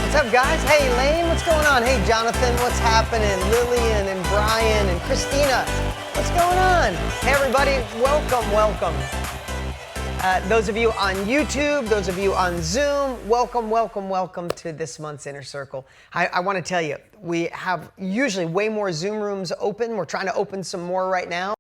What's up, guys? Hey, Lane, what's going on? Hey, Jonathan, what's happening? Lillian and Brian and Christina, what's going on? Hey, everybody, welcome. Those of you on YouTube, those of you on Zoom, welcome to this month's Inner Circle. I want to tell you, we have usually way more Zoom rooms open. We're trying to open some more right now.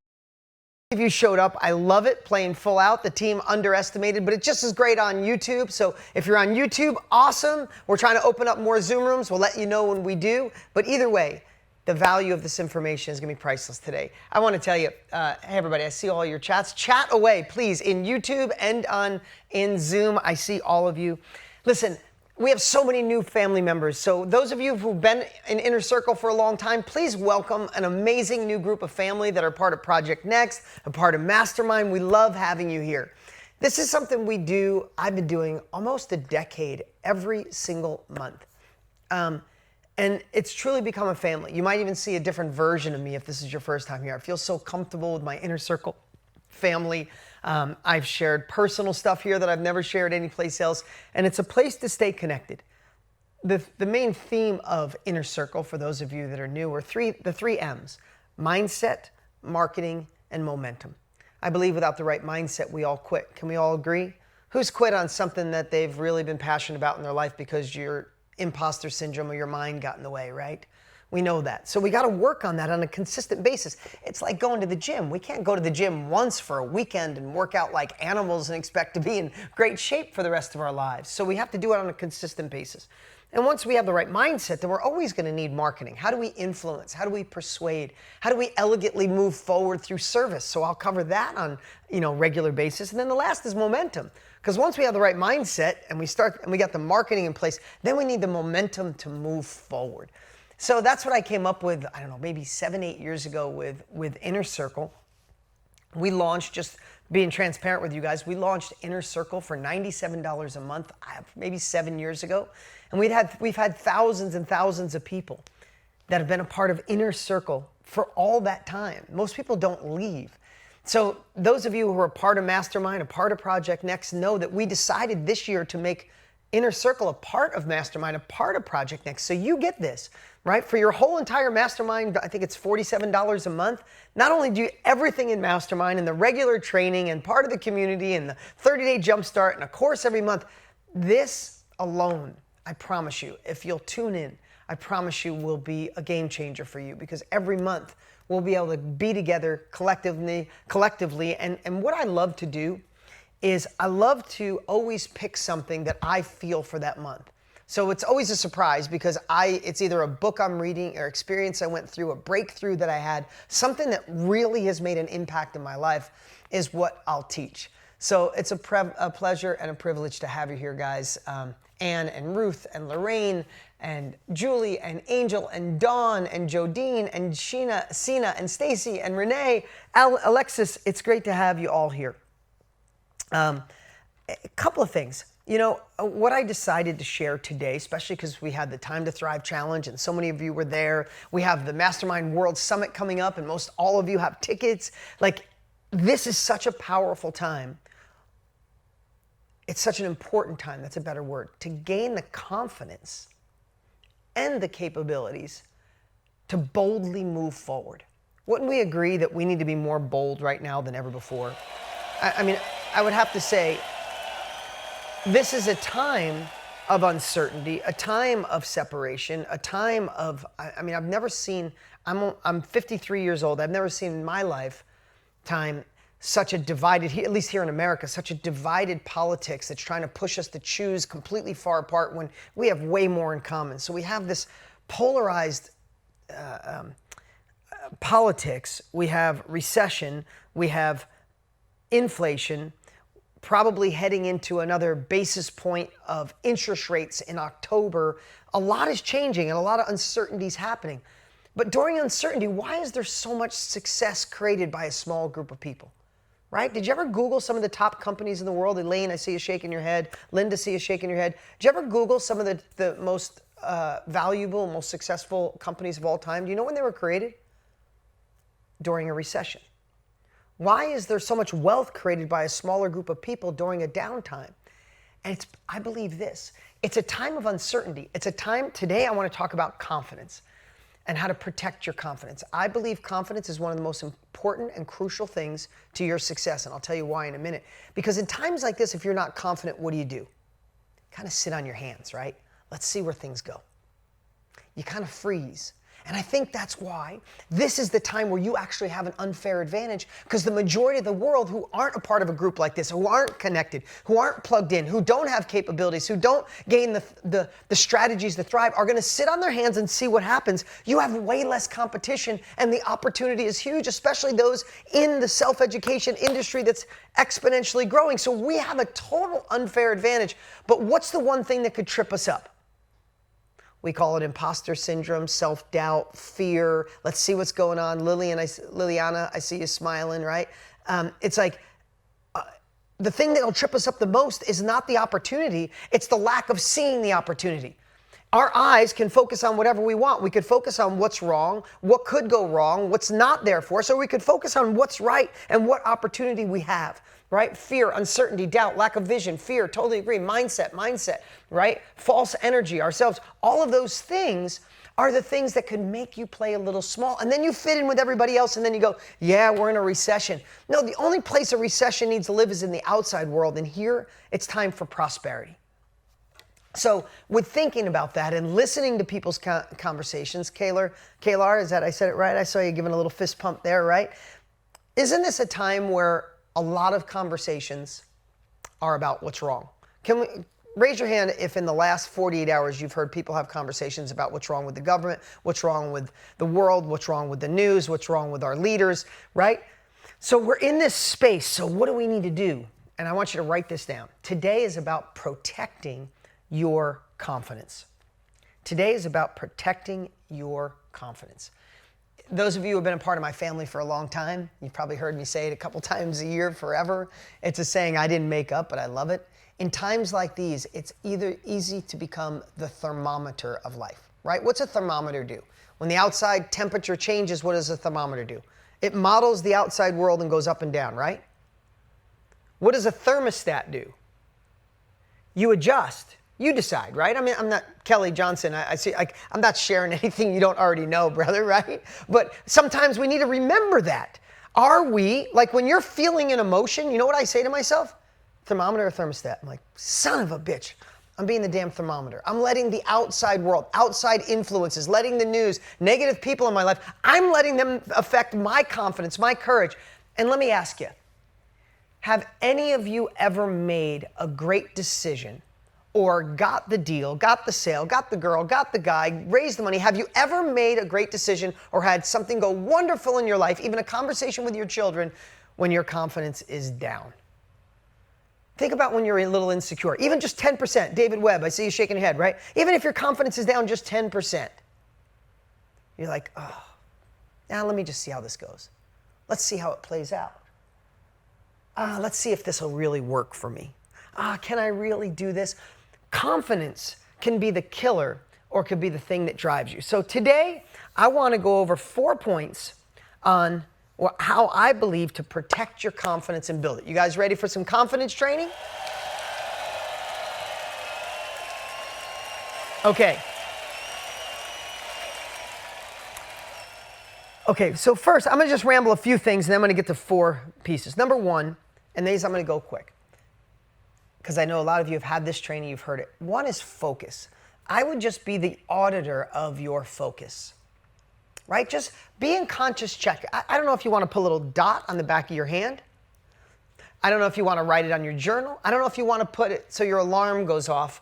If you showed up, I love it, playing full out. The team underestimated, but it's just as great on YouTube. So if you're on YouTube, awesome. We're trying to open up more Zoom rooms. We'll let you know when we do. But either way, the value of this information is going to be priceless today. I want to tell you, hey everybody, I see all your chats. Chat away, please, in YouTube and in Zoom. I see all of you. Listen, we have so many new family members. So those of you who've been in Inner Circle for a long time, please welcome an amazing new group of family that are part of Project Next, a part of Mastermind. We love having you here. This is something we do, I've been doing almost a decade, every single month. And it's truly become a family. You might even see a different version of me if this is your first time here. I feel so comfortable with my Inner Circle family. I've shared personal stuff here that I've never shared anyplace else, and it's a place to stay connected. The main theme of Inner Circle, for those of you that are new, are the three M's: mindset, marketing, and momentum. I believe without the right mindset, we all quit. Can we all agree? Who's quit on something that they've really been passionate about in their life because your imposter syndrome or your mind got in the way, right? We know that. So we got to work on that on a consistent basis. It's like going to the gym. We can't go to the gym once for a weekend and work out like animals and expect to be in great shape for the rest of our lives. So we have to do it on a consistent basis. And once we have the right mindset, then we're always going to need marketing. How do we influence? How do we persuade? How do we elegantly move forward through service? So I'll cover that on regular basis. And then the last is momentum. Because once we have the right mindset and we got the marketing in place, then we need the momentum to move forward. So that's what I came up with, I don't know, maybe 7-8 years ago with Inner Circle. We launched, just being transparent with you guys, we launched Inner Circle for $97 a month, maybe 7 years ago. And we've had thousands and thousands of people that have been a part of Inner Circle for all that time. Most people don't leave. So those of you who are a part of Mastermind, a part of Project Next, know that we decided this year to make Inner Circle a part of Mastermind, a part of Project Next. So you get this, right? For your whole entire Mastermind, I think it's $47 a month. Not only do you everything in Mastermind and the regular training and part of the community and the 30-day jumpstart and a course every month, this alone, I promise you, if you'll tune in, I promise you will be a game changer for you, because every month we'll be able to be together collectively. And what I love to do is I love to always pick something that I feel for that month. So it's always a surprise, because it's either a book I'm reading or experience I went through, a breakthrough that I had, something that really has made an impact in my life is what I'll teach. So it's a pleasure and a privilege to have you here, guys. Anne and Ruth and Lorraine and Julie and Angel and Dawn and Jodine and Sheena, Sina and Stacy and Renee, Alexis, it's great to have you all here. A couple of things. What I decided to share today, especially because we had the Time to Thrive Challenge and so many of you were there. We have the Mastermind World Summit coming up and most all of you have tickets. This is such a powerful time. It's such an important time, that's a better word, to gain the confidence and the capabilities to boldly move forward. Wouldn't we agree that we need to be more bold right now than ever before? I mean, I would have to say, this is a time of uncertainty, a time of separation, a time of, I've never seen, I'm 53 years old, I've never seen in my lifetime such a divided, at least here in America, such a divided politics that's trying to push us to choose completely far apart when we have way more in common. So we have this polarized politics, we have recession, we have inflation, probably heading into another basis point of interest rates in October. A lot is changing and a lot of uncertainties happening. But during uncertainty, why is there so much success created by a small group of people? Right? Did you ever Google some of the top companies in the world? Elaine, I see you shaking your head. Linda, see you shaking your head. Did you ever Google some of the most valuable, most successful companies of all time? Do you know when they were created? During a recession. Why is there so much wealth created by a smaller group of people during a downtime? And I believe this, It's a time of uncertainty. It's a time, today I want to talk about confidence and how to protect your confidence. I believe confidence is one of the most important and crucial things to your success, and I'll tell you why in a minute. Because in times like this, if you're not confident, what do? Kind of sit on your hands, right? Let's see where things go. You kind of freeze. And I think that's why this is the time where you actually have an unfair advantage, because the majority of the world who aren't a part of a group like this, who aren't connected, who aren't plugged in, who don't have capabilities, who don't gain the strategies to thrive, are going to sit on their hands and see what happens. You have way less competition and the opportunity is huge, especially those in the self-education industry that's exponentially growing. So we have a total unfair advantage. But what's the one thing that could trip us up? We call it imposter syndrome, self-doubt, fear. Let's see what's going on. Liliana, I see you smiling, right? It's like the thing that'll trip us up the most is not the opportunity. It's the lack of seeing the opportunity. Our eyes can focus on whatever we want. We could focus on what's wrong, what could go wrong, what's not there for us, or we could focus on what's right and what opportunity we have. Right? Fear, uncertainty, doubt, lack of vision, fear, totally agree, mindset, right? False energy, ourselves, all of those things are the things that could make you play a little small. And then you fit in with everybody else and then you go, yeah, we're in a recession. No, the only place a recession needs to live is in the outside world. And here it's time for prosperity. So with thinking about that and listening to people's conversations, Kalar, is that, I said it right? I saw you giving a little fist pump there, right? Isn't this a time where a lot of conversations are about what's wrong? Can we raise your hand if in the last 48 hours you've heard people have conversations about what's wrong with the government, what's wrong with the world, what's wrong with the news, what's wrong with our leaders, right? So we're in this space. So what do we need to do? And I want you to write this down. Today is about protecting your confidence. Today is about protecting your confidence. Those of you who have been a part of my family for a long time, you've probably heard me say it a couple times a year forever. It's a saying I didn't make up, but I love it. In times like these, it's either easy to become the thermometer of life, right? What's a thermometer do? When the outside temperature changes, what does a thermometer do? It models the outside world and goes up and down, right? What does a thermostat do? You adjust. You decide, right? I mean, I'm not Kelly Johnson. I see, I'm not sharing anything you don't already know, brother, right? But sometimes we need to remember that. Are we, like when you're feeling an emotion, you know what I say to myself? Thermometer or thermostat? I'm like, son of a bitch. I'm being the damn thermometer. I'm letting the outside world, outside influences, letting the news, negative people in my life, I'm letting them affect my confidence, my courage. And let me ask you, have any of you ever made a great decision or got the deal, got the sale, got the girl, got the guy, raised the money? Have you ever made a great decision or had something go wonderful in your life, even a conversation with your children, when your confidence is down? Think about when you're a little insecure, even just 10%. David Webb, I see you shaking your head, right? Even if your confidence is down just 10%, you're like, oh, now let me just see how this goes. Let's see how it plays out. Let's see if this will really work for me. Can I really do this? Confidence can be the killer or could be the thing that drives you. So today, I want to go over 4 points on how I believe to protect your confidence and build it. You guys ready for some confidence training? Okay. Okay, so first, I'm going to just ramble a few things, and then I'm going to get to 4 pieces. Number 1, and these I'm going to go quick, because I know a lot of you have had this training, you've heard it. 1 is focus. I would just be the auditor of your focus, right? Just be in conscious check. I don't know if you want to put a little dot on the back of your hand. I don't know if you want to write it on your journal. I don't know if you want to put it so your alarm goes off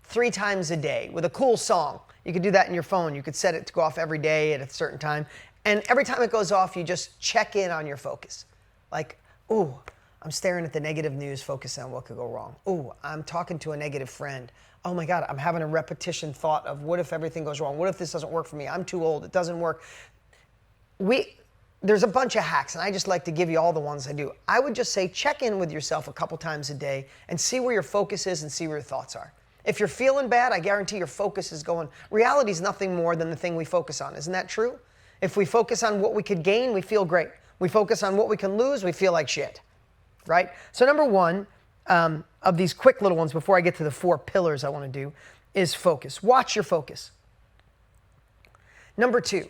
3 times a day with a cool song. You could do that in your phone. You could set it to go off every day at a certain time. And every time it goes off, you just check in on your focus. Like, ooh, I'm staring at the negative news, focusing on what could go wrong. Ooh, I'm talking to a negative friend. Oh my God, I'm having a repetition thought of what if everything goes wrong? What if this doesn't work for me? I'm too old, it doesn't work. There's a bunch of hacks, and I just like to give you all the ones I do. I would just say check in with yourself a couple times a day and see where your focus is and see where your thoughts are. If you're feeling bad, I guarantee your focus is going. Reality is nothing more than the thing we focus on. Isn't that true? If we focus on what we could gain, we feel great. We focus on what we can lose, we feel like shit, right? So number 1, of these quick little ones before I get to the 4 pillars I want to do is focus. Watch your focus. Number 2,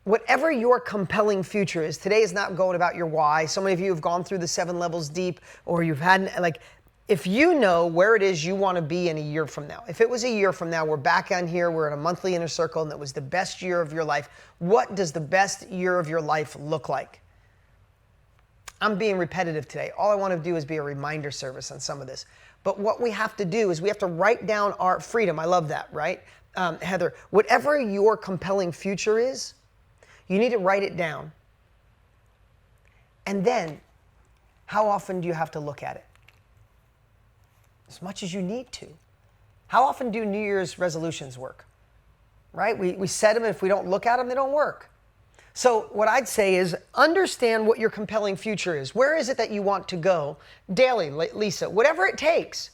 whatever your compelling future is, today is not going about your why. So many of you have gone through the 7 levels deep, or you've had, like, if you know where it is you want to be in a year from now, if it was a year from now, we're back on here, we're in a monthly inner circle, and it was the best year of your life, what does the best year of your life look like? I'm being repetitive today. All I want to do is be a reminder service on some of this. But what we have to do is we have to write down our freedom. I love that, right? Heather, whatever your compelling future is, you need to write it down. And then, how often do you have to look at it? As much as you need to. How often do New Year's resolutions work? Right? We set them, and if we don't look at them, they don't work. So what I'd say is understand what your compelling future is. Where is it that you want to go daily, Lisa? Whatever it takes,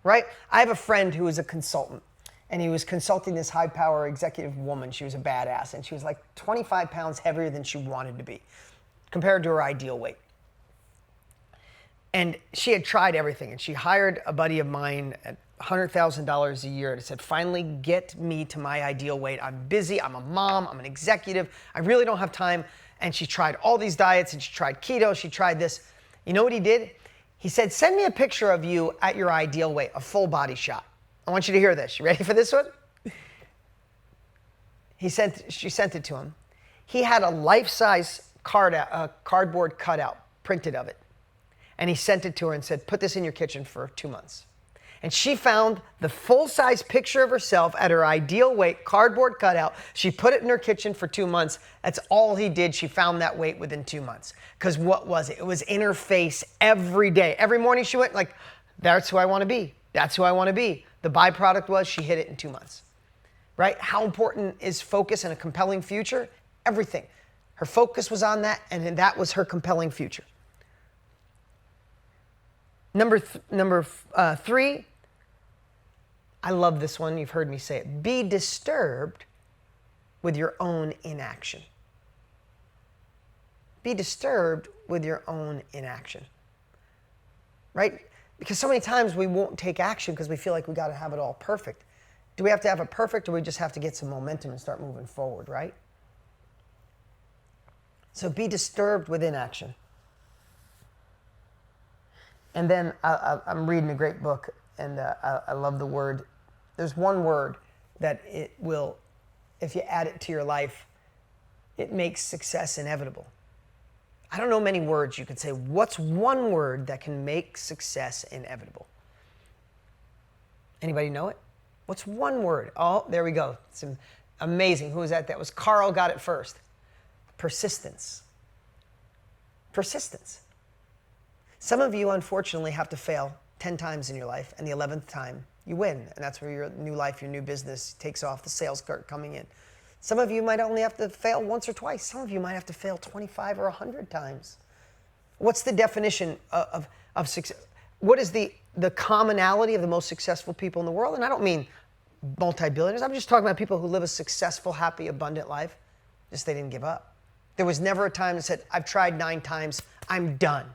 right? I have a friend who is a consultant, and he was consulting this high-power executive woman. She was a badass, and she was like 25 pounds heavier than she wanted to be compared to her ideal weight. And she had tried everything, and she hired a buddy of mine at $100,000 a year and said, finally get me to my ideal weight. I'm busy, I'm a mom, I'm an executive, I really don't have time. And she tried all these diets, and she tried keto, she tried this. You know what he did? He said, send me a picture of you at your ideal weight, a full body shot. I want you to hear this. You ready for this one? She sent it to him. He had a life-size cardboard cutout printed of it. And he sent it to her and said, put this in your kitchen for 2 months. And she found the full-size picture of herself at her ideal weight, cardboard cutout. She put it in her kitchen for 2 months. That's all he did. She found that weight within 2 months. Because what was it? It was in her face every day. Every morning she went like, that's who I want to be. That's who I want to be. The byproduct was she hit it in 2 months. Right? How important is focus and a compelling future? Everything. Her focus was on that, and that was her compelling future. Number 3, I love this one. You've heard me say it. Be disturbed with your own inaction. Be disturbed with your own inaction. Right? Because so many times we won't take action because we feel like we got to have it all perfect. Do we have to have it perfect, or we just have to get some momentum and start moving forward, right? So be disturbed with inaction. And then I'm reading a great book, and I love the word. There's one word that it will, if you add it to your life, it makes success inevitable. I don't know many words you could say. What's one word that can make success inevitable? Anybody know it? What's one word? Oh, there we go. It's amazing. Who was that? That was Carl got it first. Persistence. Persistence. Some of you, unfortunately, have to fail 10 times in your life, and the 11th time you win. And that's where your new life, your new business takes off, the sales start coming in. Some of you might only have to fail once or twice. Some of you might have to fail 25 or 100 times. What's the definition of success? What is the commonality of the most successful people in the world? And I don't mean multi-billionaires. I'm just talking about people who live a successful, happy, abundant life. Just they didn't give up. There was never a time that said, I've tried 9 times, I'm done.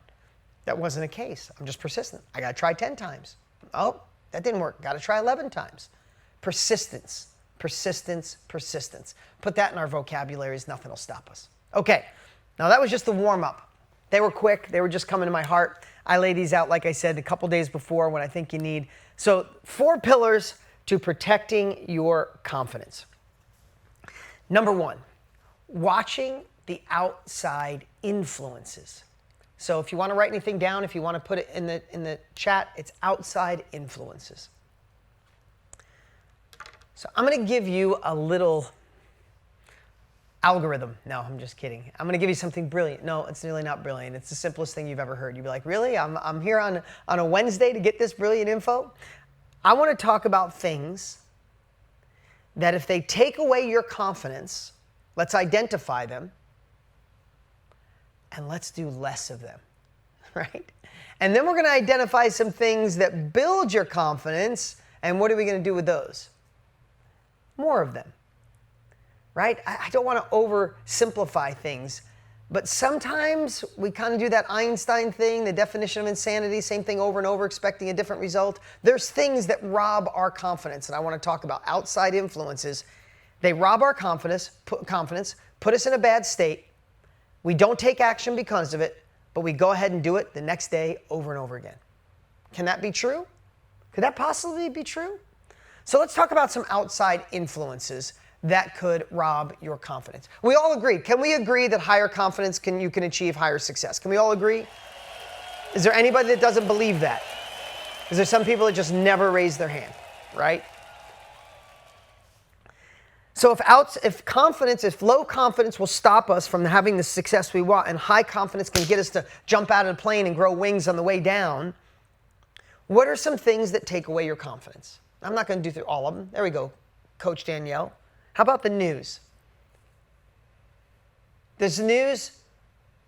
That wasn't a case. I'm just persistent. I got to try 10 times. Oh, that didn't work. Got to try 11 times. Persistence, persistence, persistence. Put that in our vocabularies. Nothing will stop us. Okay. Now that was just the warm up. They were quick. They were just coming to my heart. I lay these out, like I said, a couple days before when I think you need. So 4 pillars to protecting your confidence. Number 1, watching the outside influences. So if you want to write anything down, if you want to put it in the chat, it's outside influences. So I'm going to give you a little algorithm. No, I'm just kidding. I'm going to give you something brilliant. No, it's really not brilliant. It's the simplest thing you've ever heard. You'd be like, really? I'm here on a Wednesday to get this brilliant info? I want to talk about things that if they take away your confidence, let's identify them, and let's do less of them, right? And then we're going to identify some things that build your confidence, and what are we going to do with those? More of them, right? I don't want to oversimplify things. But sometimes we kind of do that Einstein thing, the definition of insanity, same thing over and over, expecting a different result. There's things that rob our confidence, and I want to talk about outside influences. They rob our confidence, put us in a bad state. We don't take action because of it, but we go ahead and do it the next day over and over again. Can that be true? Could that possibly be true? So let's talk about some outside influences that could rob your confidence. We all agree. Can we agree that higher confidence you can achieve higher success? Can we all agree? Is there anybody that doesn't believe that? Is there some people that just never raise their hand, right? So if low confidence will stop us from having the success we want, and high confidence can get us to jump out of the plane and grow wings on the way down, what are some things that take away your confidence? I'm not going to do through all of them. There we go, Coach Danielle. How about the news? Does the news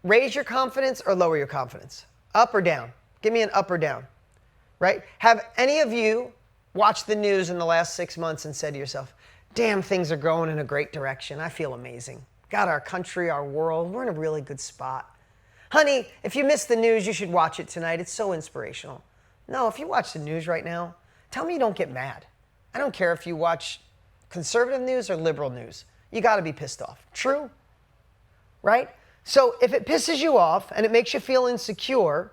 raise your confidence or lower your confidence? Up or down? Give me an up or down, right? Have any of you watched the news in the last 6 months and said to yourself, damn, things are going in a great direction. I feel amazing. God, our country, our world, we're in a really good spot. Honey, if you missed the news, you should watch it tonight. It's so inspirational. No, if you watch the news right now, tell me you don't get mad. I don't care if you watch conservative news or liberal news. You got to be pissed off. True? Right? So if it pisses you off and it makes you feel insecure,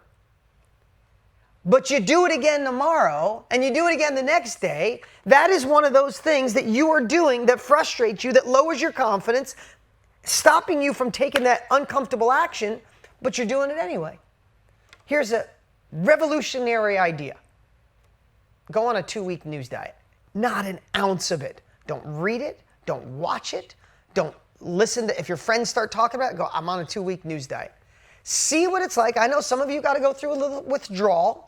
but you do it again tomorrow and you do it again the next day, that is one of those things that you are doing that frustrates you, that lowers your confidence, stopping you from taking that uncomfortable action, but you're doing it anyway. Here's a revolutionary idea. Go on a 2-week news diet. Not an ounce of it. Don't read it. Don't watch it. Don't listen to, if your friends start talking about it, go, I'm on a 2-week news diet. See what it's like. I know some of you got to go through a little withdrawal.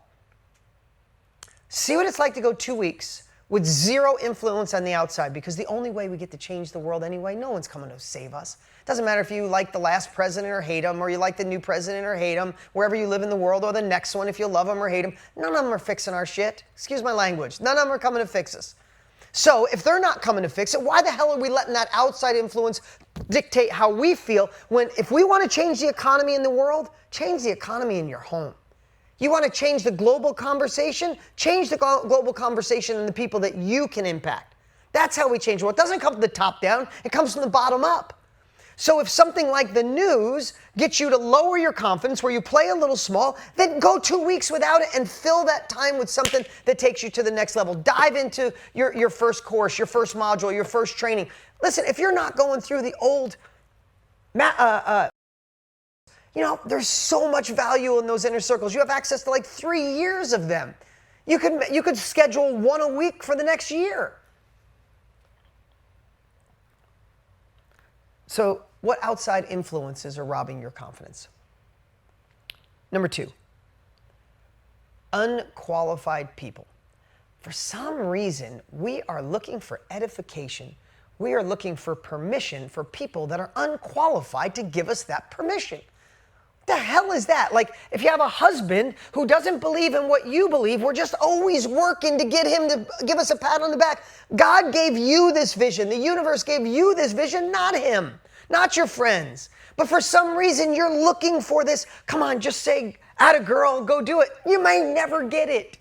See what it's like to go 2 weeks with zero influence on the outside, because the only way we get to change the world anyway, no one's coming to save us. Doesn't matter if you like the last president or hate him, or you like the new president or hate him, wherever you live in the world, or the next one, if you love him or hate him. None of them are fixing our shit. Excuse my language. None of them are coming to fix us. So if they're not coming to fix it, why the hell are we letting that outside influence dictate how we feel, when if we want to change the economy in the world, change the economy in your home. You want to change the global conversation? Change the global conversation and the people that you can impact. That's how we change the world. It doesn't come from the top down. It comes from the bottom up. So if something like the news gets you to lower your confidence, where you play a little small, then go 2 weeks without it and fill that time with something that takes you to the next level. Dive into your first course, your first module, your first training. Listen, if you're not going through the old, there's so much value in those inner circles. You have access to like 3 years of them. You could schedule one a week for the next year. So what outside influences are robbing your confidence? Number 2, unqualified people. For some reason, we are looking for edification. We are looking for permission for people that are unqualified to give us that permission. What the hell is that? Like, if you have a husband who doesn't believe in what you believe, we're just always working to get him to give us a pat on the back. God gave you this vision. The universe gave you this vision, not him, not your friends. But for some reason, you're looking for this. Come on, just say, atta girl, go do it. You may never get it.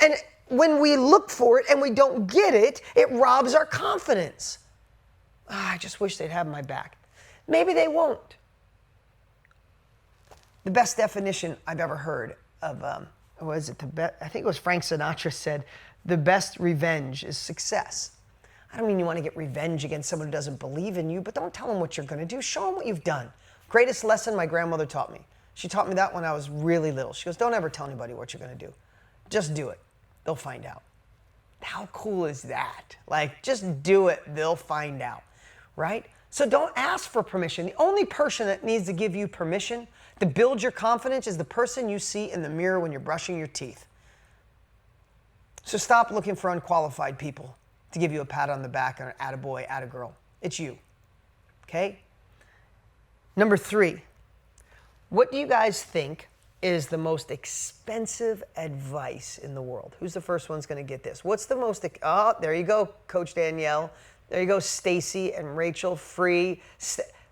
And when we look for it and we don't get it, it robs our confidence. I just wish they'd have my back. Maybe they won't. The best definition I've ever heard of, I think it was Frank Sinatra said, the best revenge is success. I don't mean you want to get revenge against someone who doesn't believe in you, but don't tell them what you're going to do. Show them what you've done. Greatest lesson my grandmother taught me. She taught me that when I was really little. She goes, don't ever tell anybody what you're going to do. Just do it. They'll find out. How cool is that? Like, just do it. They'll find out, right? So don't ask for permission. The only person that needs to give you permission to build your confidence is the person you see in the mirror when you're brushing your teeth. So stop looking for unqualified people to give you a pat on the back or an attaboy, attagirl. It's you, okay? Number 3, what do you guys think is the most expensive advice in the world? Who's the first one's going to get this? What's the most, there you go, Coach Danielle. There you go, Stacy and Rachel, free.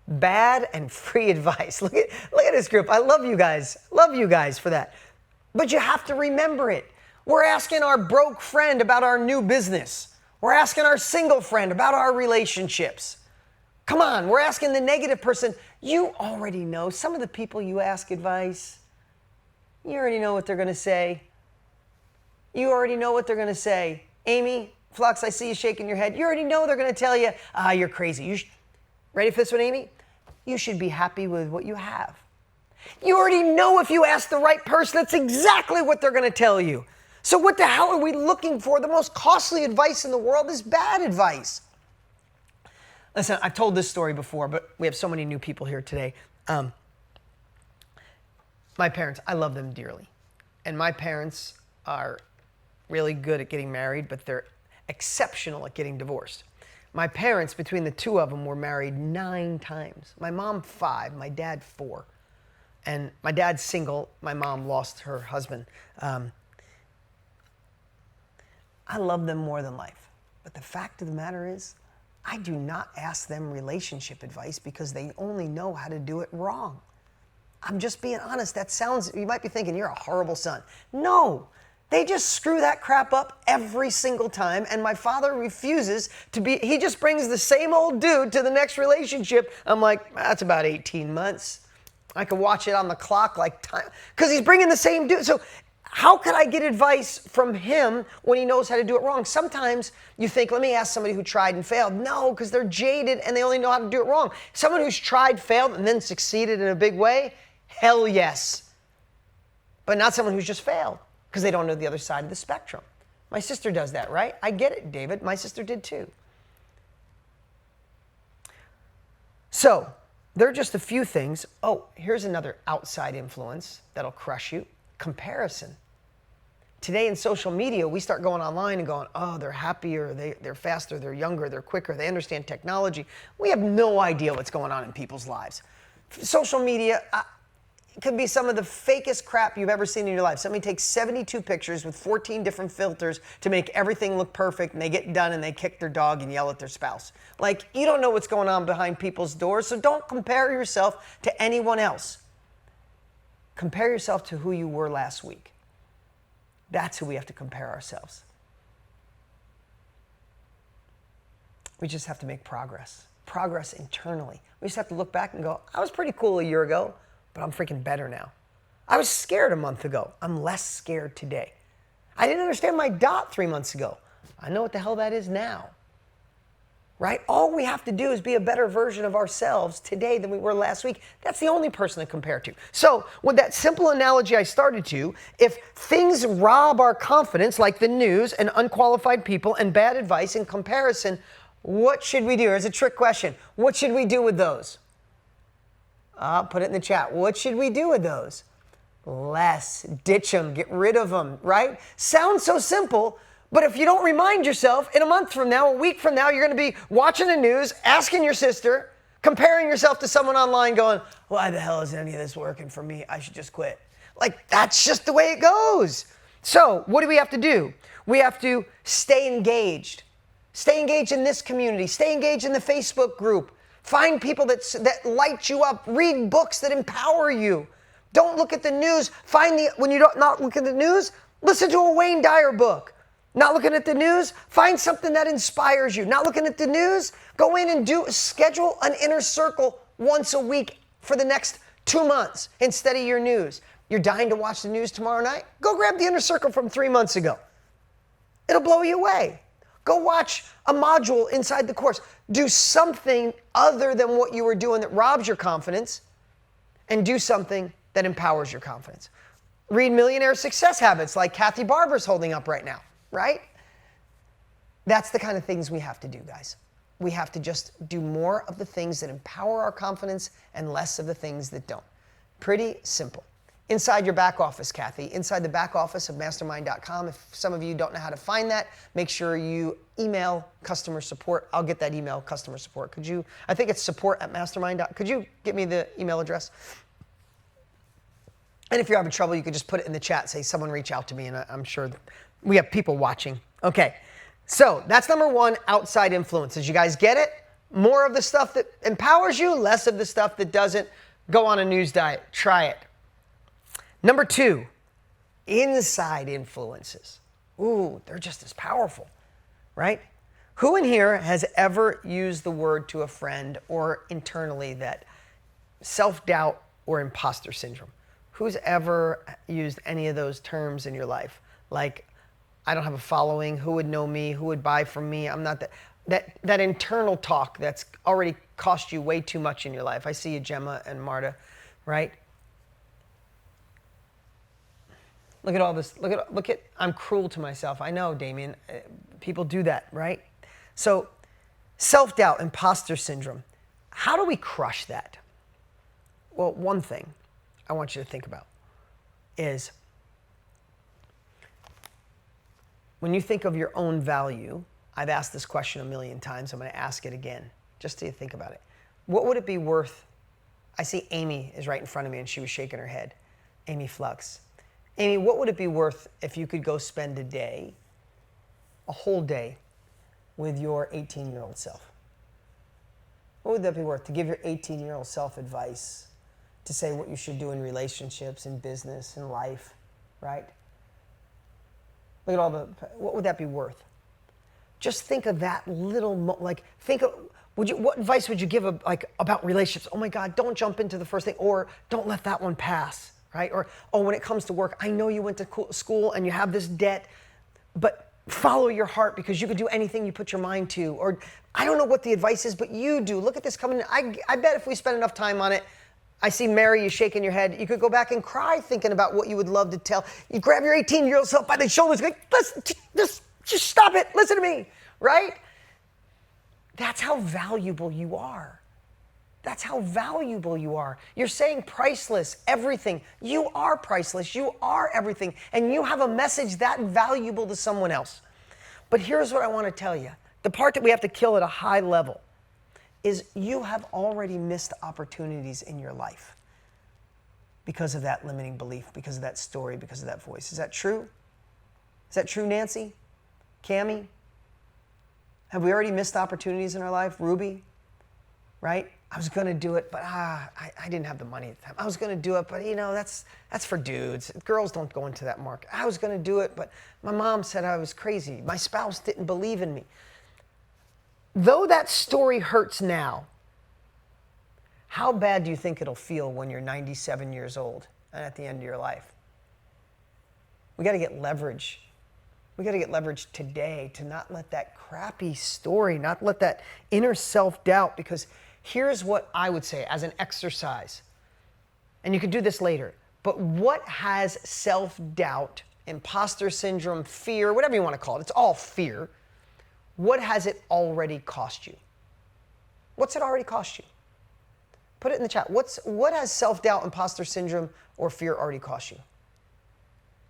bad and free advice. Look at this group. I love you guys. Love you guys for that. But you have to remember it. We're asking our broke friend about our new business. We're asking our single friend about our relationships. Come on, we're asking the negative person. You already know. Some of the people you ask advice, you already know what they're going to say. You already know what they're going to say. Amy, Flux, I see you shaking your head. You already know they're going to tell you, you're crazy. Ready for this one, Amy? You should be happy with what you have. You already know if you ask the right person, that's exactly what they're going to tell you. So what the hell are we looking for? The most costly advice in the world is bad advice. Listen, I've told this story before, but we have so many new people here today. My parents, I love them dearly. And my parents are really good at getting married, but they're exceptional at getting divorced. My parents, between the two of them, were married 9 times. My mom 5, my dad 4. And my dad's single. My mom lost her husband. I love them more than life. But the fact of the matter is, I do not ask them relationship advice because they only know how to do it wrong. I'm just being honest. That sounds, you might be thinking, you're a horrible son. No, they just screw that crap up every single time. And my father refuses to be, he just brings the same old dude to the next relationship. I'm like, that's about 18 months. I could watch it on the clock like time, because he's bringing the same dude. So how could I get advice from him when he knows how to do it wrong? Sometimes you think, let me ask somebody who tried and failed. No, because they're jaded and they only know how to do it wrong. Someone who's tried, failed, and then succeeded in a big way, hell yes. But not someone who's just failed because they don't know the other side of the spectrum. My sister does that, right? I get it, David. My sister did too. So there are just a few things. Oh, here's another outside influence that'll crush you. Comparison. Today in social media, we start going online and going, oh, they're happier, they're faster, they're younger, they're quicker, they understand technology. We have no idea what's going on in people's lives. Social media could be some of the fakest crap you've ever seen in your life. Somebody takes 72 pictures with 14 different filters to make everything look perfect, and they get done and they kick their dog and yell at their spouse. Like, you don't know what's going on behind people's doors, so don't compare yourself to anyone else. Compare yourself to who you were last week. That's who we have to compare ourselves. We just have to make progress. Progress internally. We just have to look back and go, I was pretty cool a year ago, but I'm freaking better now. I was scared a month ago. I'm less scared today. I didn't understand my dot 3 months ago. I know what the hell that is now. Right? All we have to do is be a better version of ourselves today than we were last week. That's the only person to compare to. So with that simple analogy I started to, if things rob our confidence, like the news and unqualified people and bad advice in comparison, what should we do? Here's a trick question. What should we do with those? Put it in the chat. What should we do with those? Less. Ditch them. Get rid of them, right? Sounds so simple. But if you don't remind yourself, in a month from now, a week from now, you're going to be watching the news, asking your sister, comparing yourself to someone online going, why the hell is any of this working for me? I should just quit. Like, that's just the way it goes. So what do we have to do? We have to stay engaged. Stay engaged in this community. Stay engaged in the Facebook group. Find people that light you up. Read books that empower you. Don't look at the news. When you don't not look at the news, listen to a Wayne Dyer book. Not looking at the news, find something that inspires you. Not looking at the news, go in and schedule an inner circle once a week for the next 2 months instead of your news. You're dying to watch the news tomorrow night? Go grab the inner circle from 3 months ago. It'll blow you away. Go watch a module inside the course. Do something other than what you were doing that robs your confidence, and do something that empowers your confidence. Read Millionaire Success Habits like Kathy Barber's holding up right now. Right? That's the kind of things we have to do, guys. We have to just do more of the things that empower our confidence and less of the things that don't. Pretty simple. Inside your back office, Kathy, inside the back office of mastermind.com. If some of you don't know how to find that, make sure you email customer support. I'll get that email, customer support. I think it's support@mastermind.com. Could you get me the email address? And if you're having trouble, you could just put it in the chat, say someone reach out to me, and I'm sure we have people watching. Okay, so that's number 1, outside influences. You guys get it? More of the stuff that empowers you, less of the stuff that doesn't. Go on a news diet. Try it. Number 2, inside influences. Ooh, they're just as powerful, right? Who in here has ever used the word to a friend or internally that self-doubt or imposter syndrome? Who's ever used any of those terms in your life? Like, I don't have a following, who would know me, who would buy from me, I'm not that internal talk that's already cost you way too much in your life. I see you, Gemma and Marta, right? Look at all this, look at, I'm cruel to myself. I know, Damien, people do that, right? So, self-doubt, imposter syndrome. How do we crush that? Well, one thing I want you to think about is when you think of your own value, I've asked this question a million times, I'm going to ask it again, just so you think about it. What would it be worth? I see Amy is right in front of me and she was shaking her head. Amy Flux. Amy, what would it be worth if you could go spend a day, a whole day, with your 18-year-old self? What would that be worth? To give your 18-year-old self advice, to say what you should do in relationships, in business, in life, right? Look at all the, what would that be worth? Just think of that little, think of, what advice would you give about relationships? Oh my God, don't jump into the first thing, or don't let that one pass, right? Or, oh, when it comes to work, I know you went to school and you have this debt, but follow your heart because you could do anything you put your mind to. Or, I don't know what the advice is, but you do. Look at this coming in. I bet if we spend enough time on it, I see Mary, you shaking your head. You could go back and cry thinking about what you would love to tell. You grab your 18-year-old self by the shoulders, like, listen, just stop it, listen to me, right? That's how valuable you are. That's how valuable you are. You're saying priceless, everything. You are priceless, you are everything, and you have a message that valuable to someone else. But here's what I want to tell you. The part that we have to kill at a high level is you have already missed opportunities in your life because of that limiting belief, because of that story, because of that voice. Is that true? Is that true, Nancy? Cammie? Have we already missed opportunities in our life? Ruby? Right? I was going to do it, but I didn't have the money at the time. I was going to do it, but you know, that's for dudes. Girls don't go into that market. I was going to do it, but my mom said I was crazy. My spouse didn't believe in me. Though that story hurts now, how bad do you think it'll feel when you're 97 years old and at the end of your life? We got to get leverage. We got to get leverage today to not let that crappy story, not let that inner self-doubt, because here's what I would say as an exercise, and you could do this later, but what has self-doubt, imposter syndrome, fear, whatever you want to call it, it's all fear, what has it already cost you? What's it already cost you? Put it in the chat. What has self-doubt, imposter syndrome, or fear already cost you?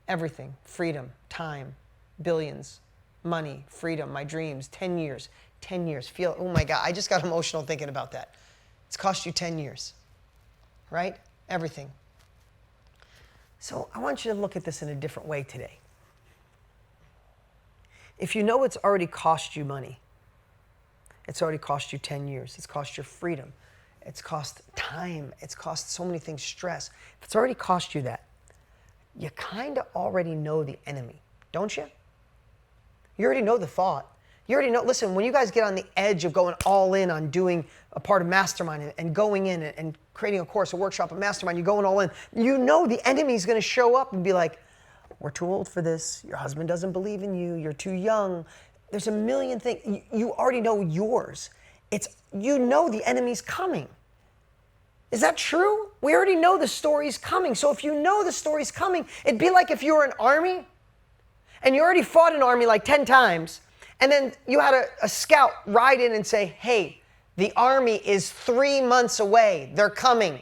Everything. Freedom, time, billions, money, freedom, my dreams, 10 years. 10 years. Feel, oh my God, I just got emotional thinking about that. It's cost you 10 years, right? Everything. So I want you to look at this in a different way today. If you know it's already cost you money, it's already cost you 10 years, it's cost your freedom, it's cost time, it's cost so many things, stress. If it's already cost you that, you kind of already know the enemy, don't you? You already know the thought. You already know, listen, when you guys get on the edge of going all in on doing a part of Mastermind and going in and creating a course, a workshop, a Mastermind, you're going all in, you know the enemy's going to show up and be like, we're too old for this, your husband doesn't believe in you, you're too young. There's a million things. You already know yours. You know the enemy's coming. Is that true? We already know the story's coming. So if you know the story's coming, it'd be like if you were an army and you already fought an army like 10 times, and then you had a scout ride in and say, hey, the army is 3 months away. They're coming.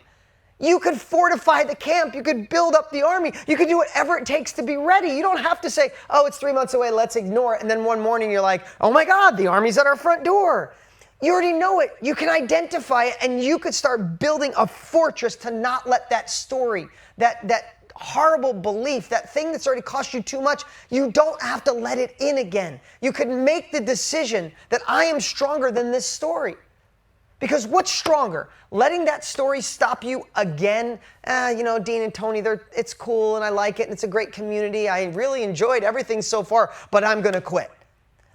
You could fortify the camp. You could build up the army. You could do whatever it takes to be ready. You don't have to say, oh, it's 3 months away, let's ignore it. And then one morning you're like, oh my God, the army's at our front door. You already know it. You can identify it, and you could start building a fortress to not let that story, that horrible belief, that thing that's already cost you too much, you don't have to let it in again. You could make the decision that I am stronger than this story. Because what's stronger? Letting that story stop you again? Dean and Tony, it's cool and I like it and it's a great community. I really enjoyed everything so far, but I'm going to quit.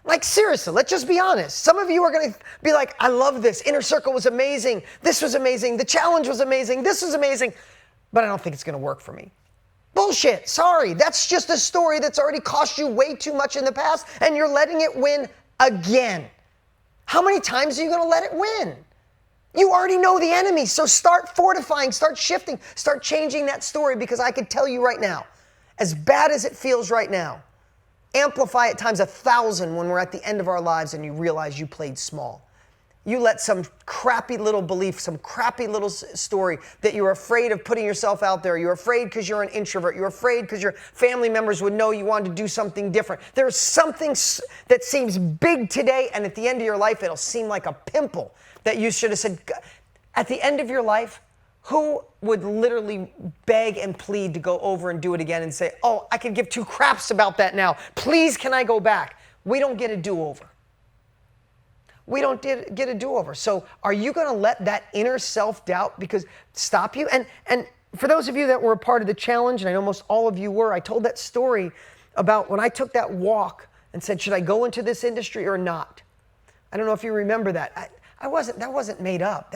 Like, seriously, let's just be honest. Some of you are going to be like, I love this. Inner Circle was amazing. This was amazing. The challenge was amazing. This was amazing. But I don't think it's going to work for me. Bullshit. Sorry. That's just a story that's already cost you way too much in the past, and you're letting it win again. How many times are you going to let it win? You already know the enemy, so start fortifying, start shifting, start changing that story, because I can tell you right now, as bad as it feels right now, amplify it times 1,000 when we're at the end of our lives and you realize you played small. You let some crappy little belief, some crappy little story that you're afraid of putting yourself out there. You're afraid because you're an introvert. You're afraid because your family members would know you wanted to do something different. There's something that seems big today, and at the end of your life, it'll seem like a pimple that you should have said. At the end of your life, who would literally beg and plead to go over and do it again and say, oh, I could give two craps about that now. Please, can I go back? We don't get a do-over. We don't get a do-over. So are you going to let that inner self-doubt stop you? And for those of you that were a part of the challenge, and I know most all of you were, I told that story about when I took that walk and said, should I go into this industry or not? I don't know if you remember that. That wasn't made up.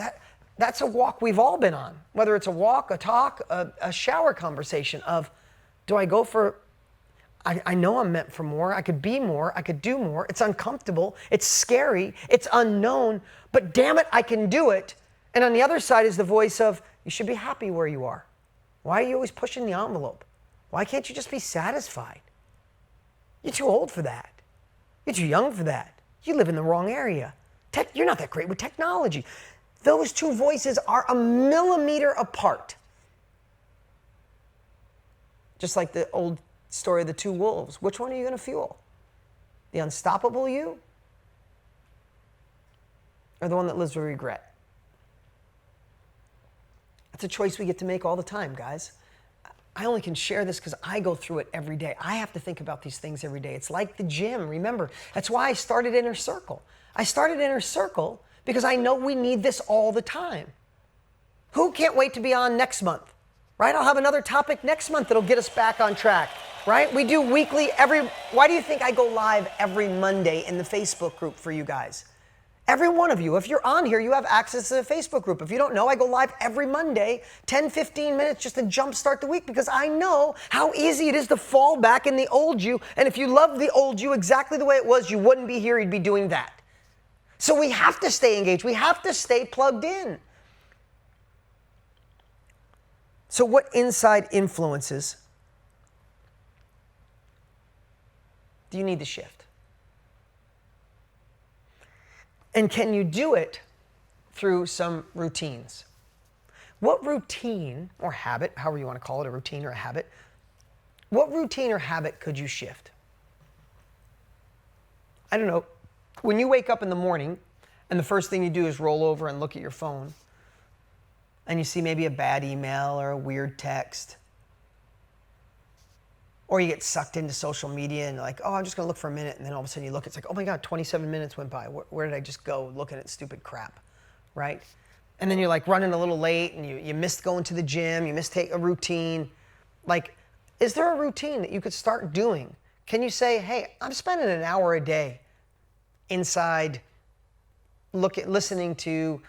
That's a walk we've all been on, whether it's a walk, a talk, a shower conversation of, do I go for, I know I'm meant for more, I could be more, I could do more, it's uncomfortable, it's scary, it's unknown, but damn it, I can do it. And on the other side is the voice of, you should be happy where you are. Why are you always pushing the envelope? Why can't you just be satisfied? You're too old for that. You're too young for that. You live in the wrong area. You're not that great with technology. Those two voices are a millimeter apart. Just like the old story of the two wolves. Which one are you going to fuel? The unstoppable you? Or the one that lives with regret? That's a choice we get to make all the time, guys. I only can share this because I go through it every day. I have to think about these things every day. It's like the gym, remember. That's why I started Inner Circle. I started Inner Circle because I know we need this all the time. Who can't wait to be on next month? Right? I'll have another topic next month that'll get us back on track. Right? We do weekly why do you think I go live every Monday in the Facebook group for you guys? Every one of you, if you're on here, you have access to the Facebook group. If you don't know, I go live every Monday, 10, 15 minutes just to jumpstart the week, because I know how easy it is to fall back in the old you. And if you loved the old you exactly the way it was, you wouldn't be here, you'd be doing that. So we have to stay engaged. We have to stay plugged in. So what inside influences do you need to shift? And can you do it through some routines? What routine or habit, however you want to call it, a routine or a habit, what routine or habit could you shift? I don't know. When you wake up in the morning and the first thing you do is roll over and look at your phone and you see maybe a bad email or a weird text, or you get sucked into social media and you're like, oh, I'm just going to look for a minute. And then all of a sudden you look, it's like, oh my God, 27 minutes went by. Where did I just go looking at stupid crap, right? And then you're like running a little late and you missed going to the gym, you missed a routine. Like, is there a routine that you could start doing? Can you say, hey, I'm spending an hour a day inside listening to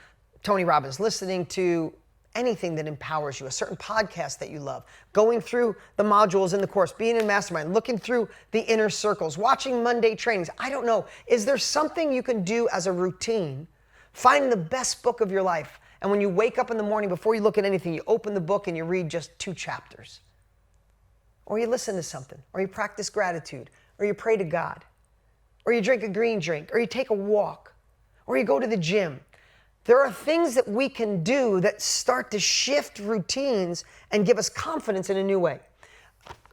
Tony Robbins, listening to anything that empowers you, a certain podcast that you love, going through the modules in the course, being in mastermind, looking through the inner circles, watching Monday trainings. I don't know. Is there something you can do as a routine? Find the best book of your life. And when you wake up in the morning, before you look at anything, you open the book and you read just 2 chapters. Or you listen to something, or you practice gratitude, or you pray to God, or you drink a green drink, or you take a walk, or you go to the gym. There are things that we can do that start to shift routines and give us confidence in a new way.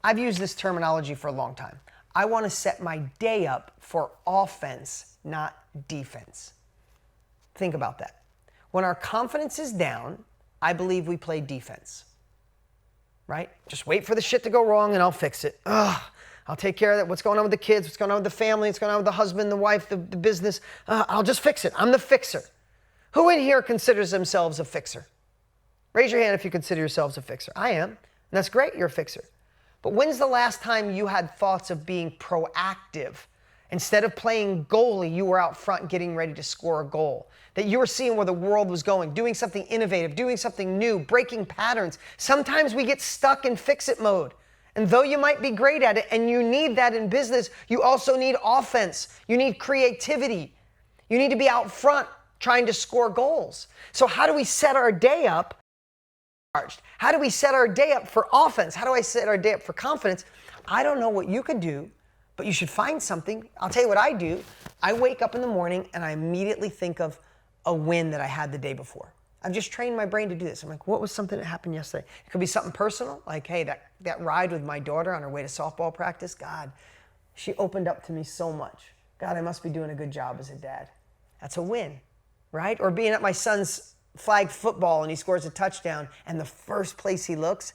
I've used this terminology for a long time. I want to set my day up for offense, not defense. Think about that. When our confidence is down, I believe we play defense. Right? Just wait for the shit to go wrong and I'll fix it. I'll take care of that. What's going on with the kids? What's going on with the family? What's going on with the husband, the wife, the business? I'll just fix it. I'm the fixer. Who in here considers themselves a fixer? Raise your hand if you consider yourselves a fixer. I am. And that's great, you're a fixer. But when's the last time you had thoughts of being proactive? Instead of playing goalie, you were out front getting ready to score a goal. That you were seeing where the world was going, doing something innovative, doing something new, breaking patterns. Sometimes we get stuck in fix-it mode. And though you might be great at it, and you need that in business, you also need offense. You need creativity. You need to be out front trying to score goals. So how do we set our day up? How do we set our day up for offense? How do I set our day up for confidence? I don't know what you could do, but you should find something. I'll tell you what I do. I wake up in the morning and I immediately think of a win that I had the day before. I've just trained my brain to do this. I'm like, what was something that happened yesterday? It could be something personal, like, hey, that ride with my daughter on her way to softball practice, God, she opened up to me so much. God, I must be doing a good job as a dad. That's a win, right? Or being at my son's flag football and he scores a touchdown and the first place he looks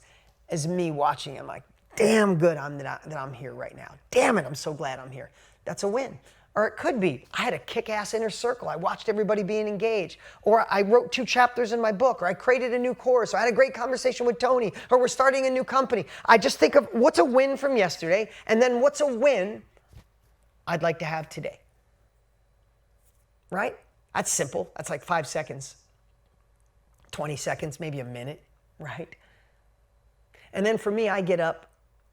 is me watching him, like, damn good that I'm here right now. Damn it, I'm so glad I'm here. That's a win. Or it could be, I had a kick-ass inner circle. I watched everybody being engaged. Or I wrote 2 chapters in my book. Or I created a new course. Or I had a great conversation with Tony. Or we're starting a new company. I just think of what's a win from yesterday, and then what's a win I'd like to have today. Right? That's simple. That's like 5 seconds, 20 seconds, maybe a minute, right? And then for me, I get up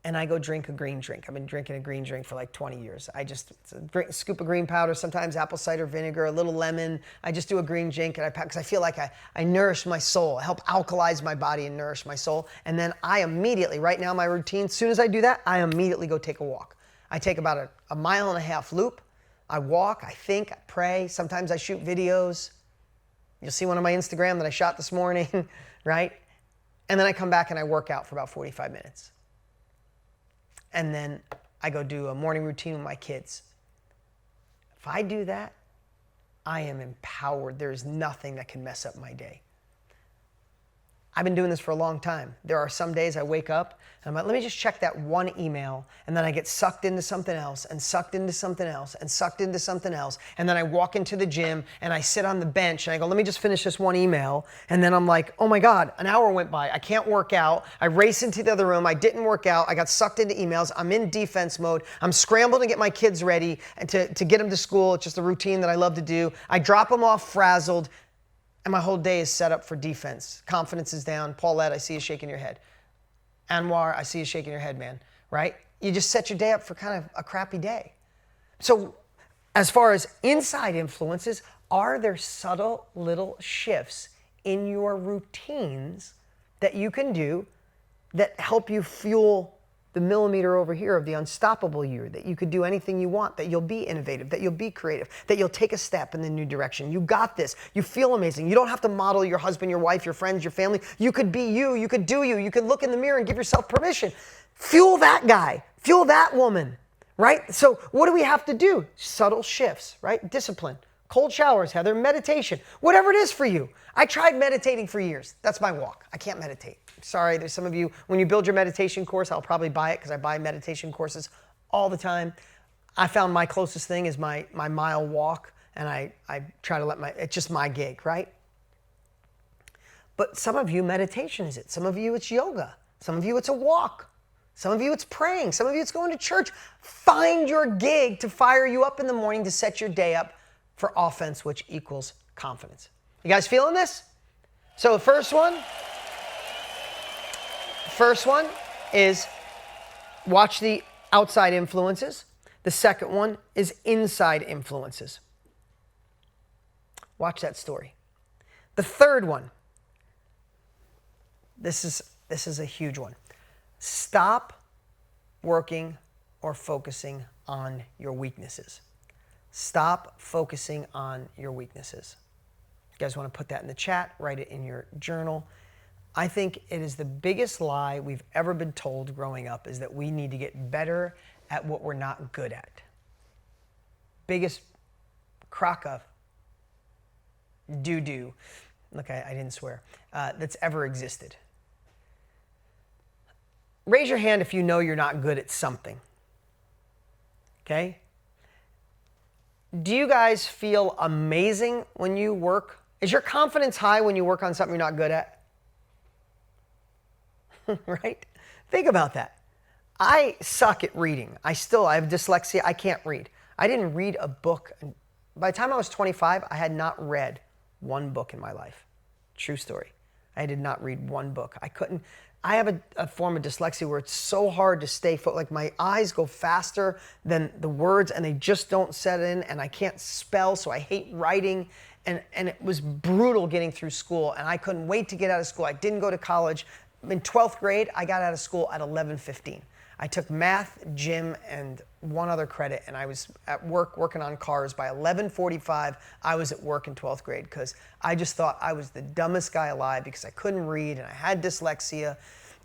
and I go drink a green drink. I've been drinking a green drink for like 20 years. It's a scoop of green powder, sometimes apple cider vinegar, a little lemon. I just do a green drink and because I feel like I nourish my soul. I help alkalize my body and nourish my soul. And then I immediately, right now my routine, as soon as I do that, I immediately go take a walk. I take about a 1.5 mile loop. I walk, I think, I pray. Sometimes I shoot videos. You'll see one on my Instagram that I shot this morning, right? And then I come back and I work out for about 45 minutes. And then I go do a morning routine with my kids. If I do that, I am empowered. There's nothing that can mess up my day. I've been doing this for a long time. There are some days I wake up and I'm like, let me just check that one email, and then I get sucked into something else and sucked into something else and sucked into something else. And then I walk into the gym and I sit on the bench and I go, let me just finish this one email. And then I'm like, oh my God, an hour went by. I can't work out. I race into the other room. I didn't work out. I got sucked into emails. I'm in defense mode. I'm scrambling to get my kids ready and to get them to school. It's just a routine that I love to do. I drop them off frazzled. And my whole day is set up for defense. Confidence is down. Paulette, I see you shaking your head. Anwar, I see you shaking your head, man. Right? You just set your day up for kind of a crappy day. So as far as inside influences, are there subtle little shifts in your routines that you can do that help you fuel the millimeter over here of the unstoppable you, that you could do anything you want, that you'll be innovative, that you'll be creative, that you'll take a step in the new direction. You got this. You feel amazing. You don't have to model your husband, your wife, your friends, your family. You could be you. You could do you. You could look in the mirror and give yourself permission. Fuel that guy. Fuel that woman, right? So what do we have to do? Subtle shifts, right? Discipline. Cold showers, Heather, meditation, whatever it is for you. I tried meditating for years. That's my walk. I can't meditate. Sorry, there's some of you, when you build your meditation course, I'll probably buy it because I buy meditation courses all the time. I found my closest thing is my mile walk, and I try to it's just my gig, right? But some of you, meditation is it. Some of you, it's yoga. Some of you, it's a walk. Some of you, it's praying. Some of you, it's going to church. Find your gig to fire you up in the morning to set your day up for offense, which equals confidence. You guys feeling this? So the first one is watch the outside influences. The second one is inside influences. Watch that story. The third one, this is a huge one. Stop working or focusing on your weaknesses. Stop focusing on your weaknesses. You guys want to put that in the chat, write it in your journal. I think it is the biggest lie we've ever been told growing up is that we need to get better at what we're not good at. Biggest crock of doo-doo, look, I didn't swear, that's ever existed. Raise your hand if you know you're not good at something. Okay? Do you guys feel amazing when you work Is your confidence high when you work on something you're not good at? Right? Think about that. I suck at reading. I have dyslexia. I can't read. I didn't read a book. By the time I was 25, I had not read one book in my life. True story. I did not read one book. I couldn't. I have a form of dyslexia where it's so hard to stay focused. Like my eyes go faster than the words and they just don't set in, and I can't spell, so I hate writing. And it was brutal getting through school, and I couldn't wait to get out of school. I didn't go to college. In 12th grade, I got out of school at 11:15. I took math, gym, and one other credit, and I was at work working on cars. By 11:45, I was at work in 12th grade because I just thought I was the dumbest guy alive because I couldn't read and I had dyslexia.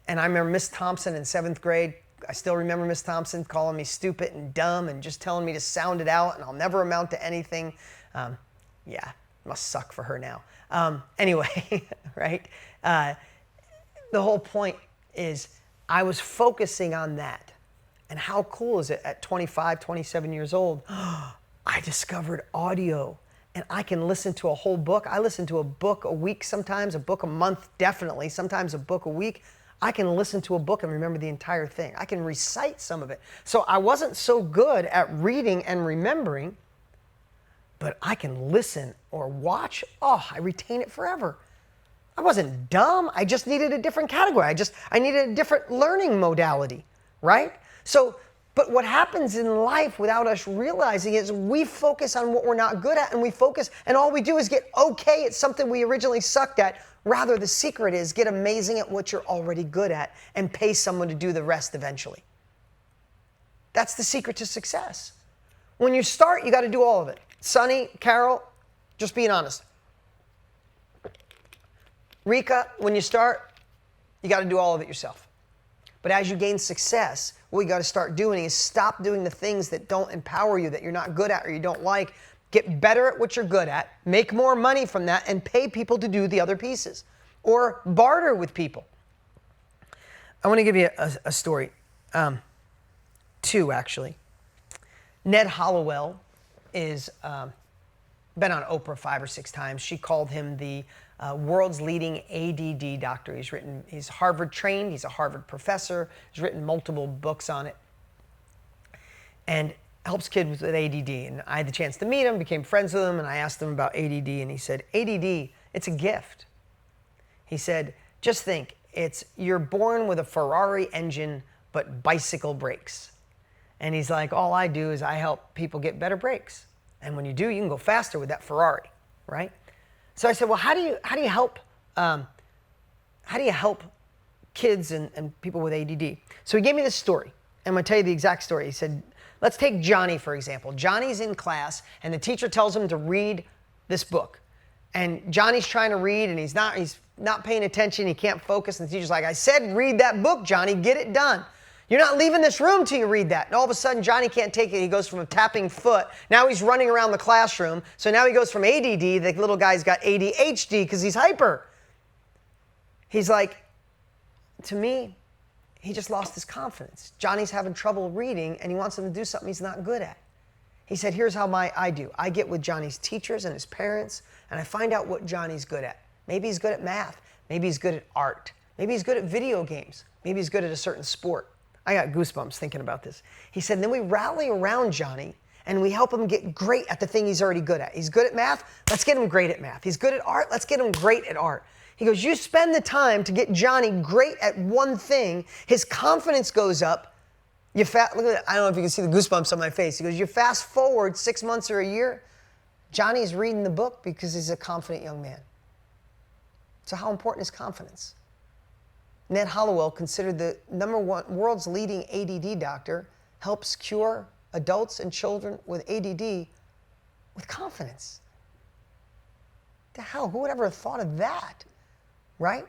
And I remember Miss Thompson in 7th grade. I still remember Miss Thompson calling me stupid and dumb and just telling me to sound it out and I'll never amount to anything. Yeah, must suck for her now. Anyway, right? The whole point is I was focusing on that. And how cool is it at 25, 27 years old? I discovered audio and I can listen to a whole book. I listen to a book a week sometimes, a book a month definitely, sometimes a book a week. I can listen to a book and remember the entire thing. I can recite some of it. So I wasn't so good at reading and remembering, but I can listen or watch. Oh, I retain it forever. I wasn't dumb. I just needed a different category. I needed a different learning modality, right? So, but what happens in life without us realizing is we focus on what we're not good at, and all we do is get okay at something we originally sucked at. Rather, the secret is get amazing at what you're already good at and pay someone to do the rest eventually. That's the secret to success. When you start, you got to do all of it. Sonny, Carol, just being honest. Rika, when you start, you got to do all of it yourself. But as you gain success, what you got to start doing is stop doing the things that don't empower you, that you're not good at or you don't like. Get better at what you're good at, make more money from that, and pay people to do the other pieces. Or barter with people. I want to give you a story. Two, actually. Ned Hollowell is been on Oprah 5 or 6 times. She called him the world's leading ADD doctor. He's Harvard trained. He's a Harvard professor. He's written multiple books on it. And helps kids with ADD. And I had the chance to meet him, became friends with him, and I asked him about ADD, and he said, ADD, it's a gift. He said, just think, you're born with a Ferrari engine, but bicycle brakes. And he's like, all I do is I help people get better brakes. And when you do, you can go faster with that Ferrari, right? So I said, well, how do you help kids and people with ADD? So he gave me this story. I'm going to tell you the exact story. He said, let's take Johnny, for example. Johnny's in class, and the teacher tells him to read this book. And Johnny's trying to read, and he's not paying attention. He can't focus. And the teacher's like, I said read that book, Johnny. Get it done. You're not leaving this room till you read that. And all of a sudden, Johnny can't take it. He goes from a tapping foot. Now he's running around the classroom. So now he goes from ADD, the little guy's got ADHD because he's hyper. He's like, to me, he just lost his confidence. Johnny's having trouble reading, and he wants him to do something he's not good at. He said, here's how I do. I get with Johnny's teachers and his parents, and I find out what Johnny's good at. Maybe he's good at math. Maybe he's good at art. Maybe he's good at video games. Maybe he's good at a certain sport. I got goosebumps thinking about this. He said, then we rally around Johnny, and we help him get great at the thing he's already good at. He's good at math. Let's get him great at math. He's good at art. Let's get him great at art. He goes, you spend the time to get Johnny great at one thing, his confidence goes up. Look at that. I don't know if you can see the goosebumps on my face. He goes, you fast forward 6 months or a year, Johnny's reading the book because he's a confident young man. So how important is confidence? Ned Hollowell, considered the #1 world's leading ADD doctor, helps cure adults and children with ADD with confidence. The hell, who would ever have thought of that? Right?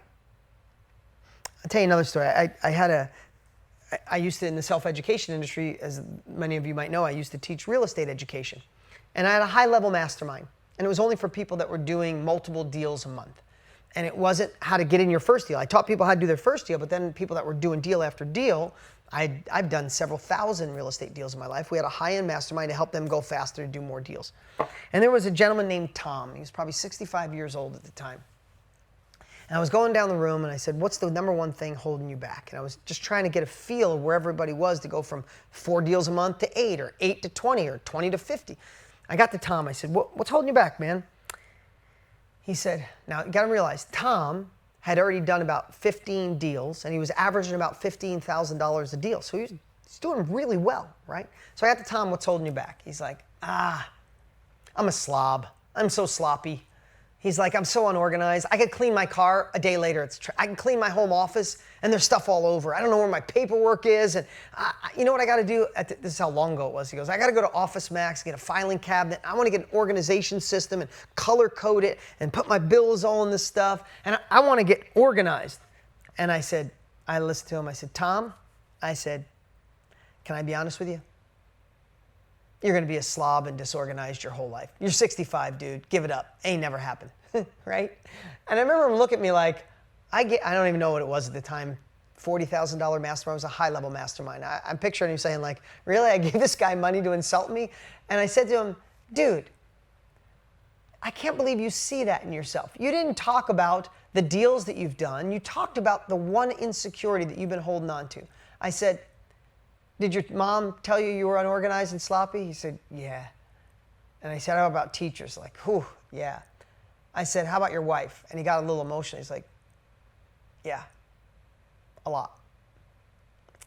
I'll tell you another story. I used to, in the self-education industry, as many of you might know, I used to teach real estate education. And I had a high-level mastermind. And it was only for people that were doing multiple deals a month. And it wasn't how to get in your first deal. I taught people how to do their first deal, but then people that were doing deal after deal, I've done several thousand real estate deals in my life. We had a high-end mastermind to help them go faster and do more deals. And there was a gentleman named Tom. He was probably 65 years old at the time. And I was going down the room and I said, what's the number one thing holding you back? And I was just trying to get a feel of where everybody was to go from 4 deals a month to 8 or 8 to 20 or 20 to 50. I got to Tom. I said, what's holding you back, man? He said, now you got to realize, Tom had already done about 15 deals and he was averaging about $15,000 a deal. So he's doing really well, right? So I got to Tom, what's holding you back? He's like, I'm a slob. I'm so sloppy. He's like, I'm so unorganized. I could clean my car a day later. I can clean my home office and there's stuff all over. I don't know where my paperwork is. And you know what I got to do? This is how long ago it was. He goes, I got to go to Office Max, get a filing cabinet. I want to get an organization system and color code it and put my bills all in this stuff. And I want to get organized. And I listened to him. I said, Tom, I said, can I be honest with you? You're going to be a slob and disorganized your whole life. You're 65, dude. Give it up. Ain't never happened. Right? And I remember him looking at me like, I don't even know what it was at the time. $40,000 mastermind. It was a high-level mastermind. I'm picturing him saying like, really? I gave this guy money to insult me? And I said to him, dude, I can't believe you see that in yourself. You didn't talk about the deals that you've done. You talked about the one insecurity that you've been holding on to. I said, did your mom tell you you were unorganized and sloppy? He said, yeah. And I said, how about teachers? Like, whew, yeah. I said, how about your wife? And he got a little emotional. He's like, yeah, a lot.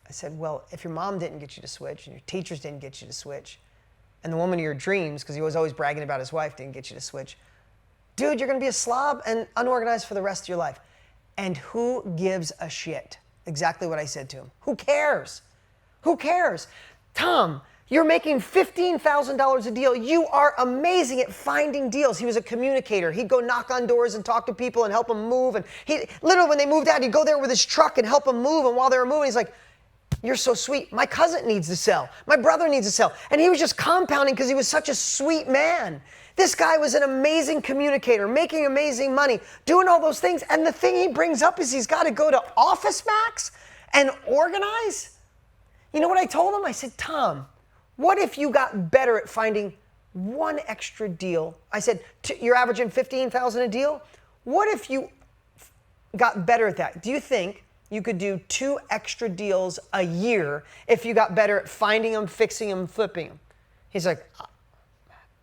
I said, well, if your mom didn't get you to switch and your teachers didn't get you to switch and the woman of your dreams, because he was always bragging about his wife, didn't get you to switch, dude, you're going to be a slob and unorganized for the rest of your life. And who gives a shit? Exactly what I said to him. Who cares? Who cares? Tom, you're making $15,000 a deal. You are amazing at finding deals. He was a communicator. He'd go knock on doors and talk to people and help them move. And he literally, when they moved out, he'd go there with his truck and help them move. And while they were moving, he's like, you're so sweet. My cousin needs to sell. My brother needs to sell. And he was just compounding because he was such a sweet man. This guy was an amazing communicator, making amazing money, doing all those things. And the thing he brings up is he's got to go to Office Max and organize. You know what I told him? I said, Tom, what if you got better at finding one extra deal? I said, you're averaging $15,000 a deal. What if you got better at that? Do you think you could do 2 extra deals a year if you got better at finding them, fixing them, flipping them? He's like,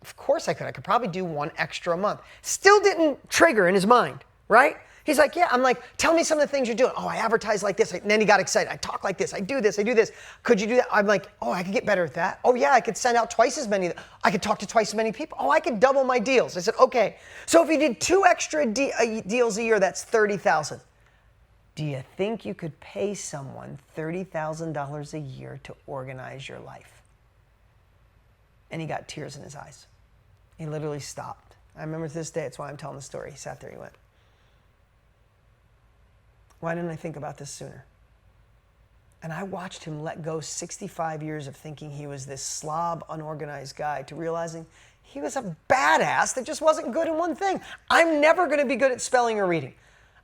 of course I could. I could probably do 1 extra a month. Still didn't trigger in his mind, right? He's like, yeah. I'm like, tell me some of the things you're doing. Oh, I advertise like this. And then he got excited. I talk like this. I do this. I do this. Could you do that? I'm like, oh, I could get better at that. Oh, yeah, I could send out twice as many. I could talk to twice as many people. Oh, I could double my deals. I said, okay. So if you did 2 extra deals a year, that's $30,000. Do you think you could pay someone $30,000 a year to organize your life? And he got tears in his eyes. He literally stopped. I remember to this day, that's why I'm telling the story. He sat there, he went, why didn't I think about this sooner? And I watched him let go 65 years of thinking he was this slob, unorganized guy to realizing he was a badass that just wasn't good in one thing. I'm never going to be good at spelling or reading.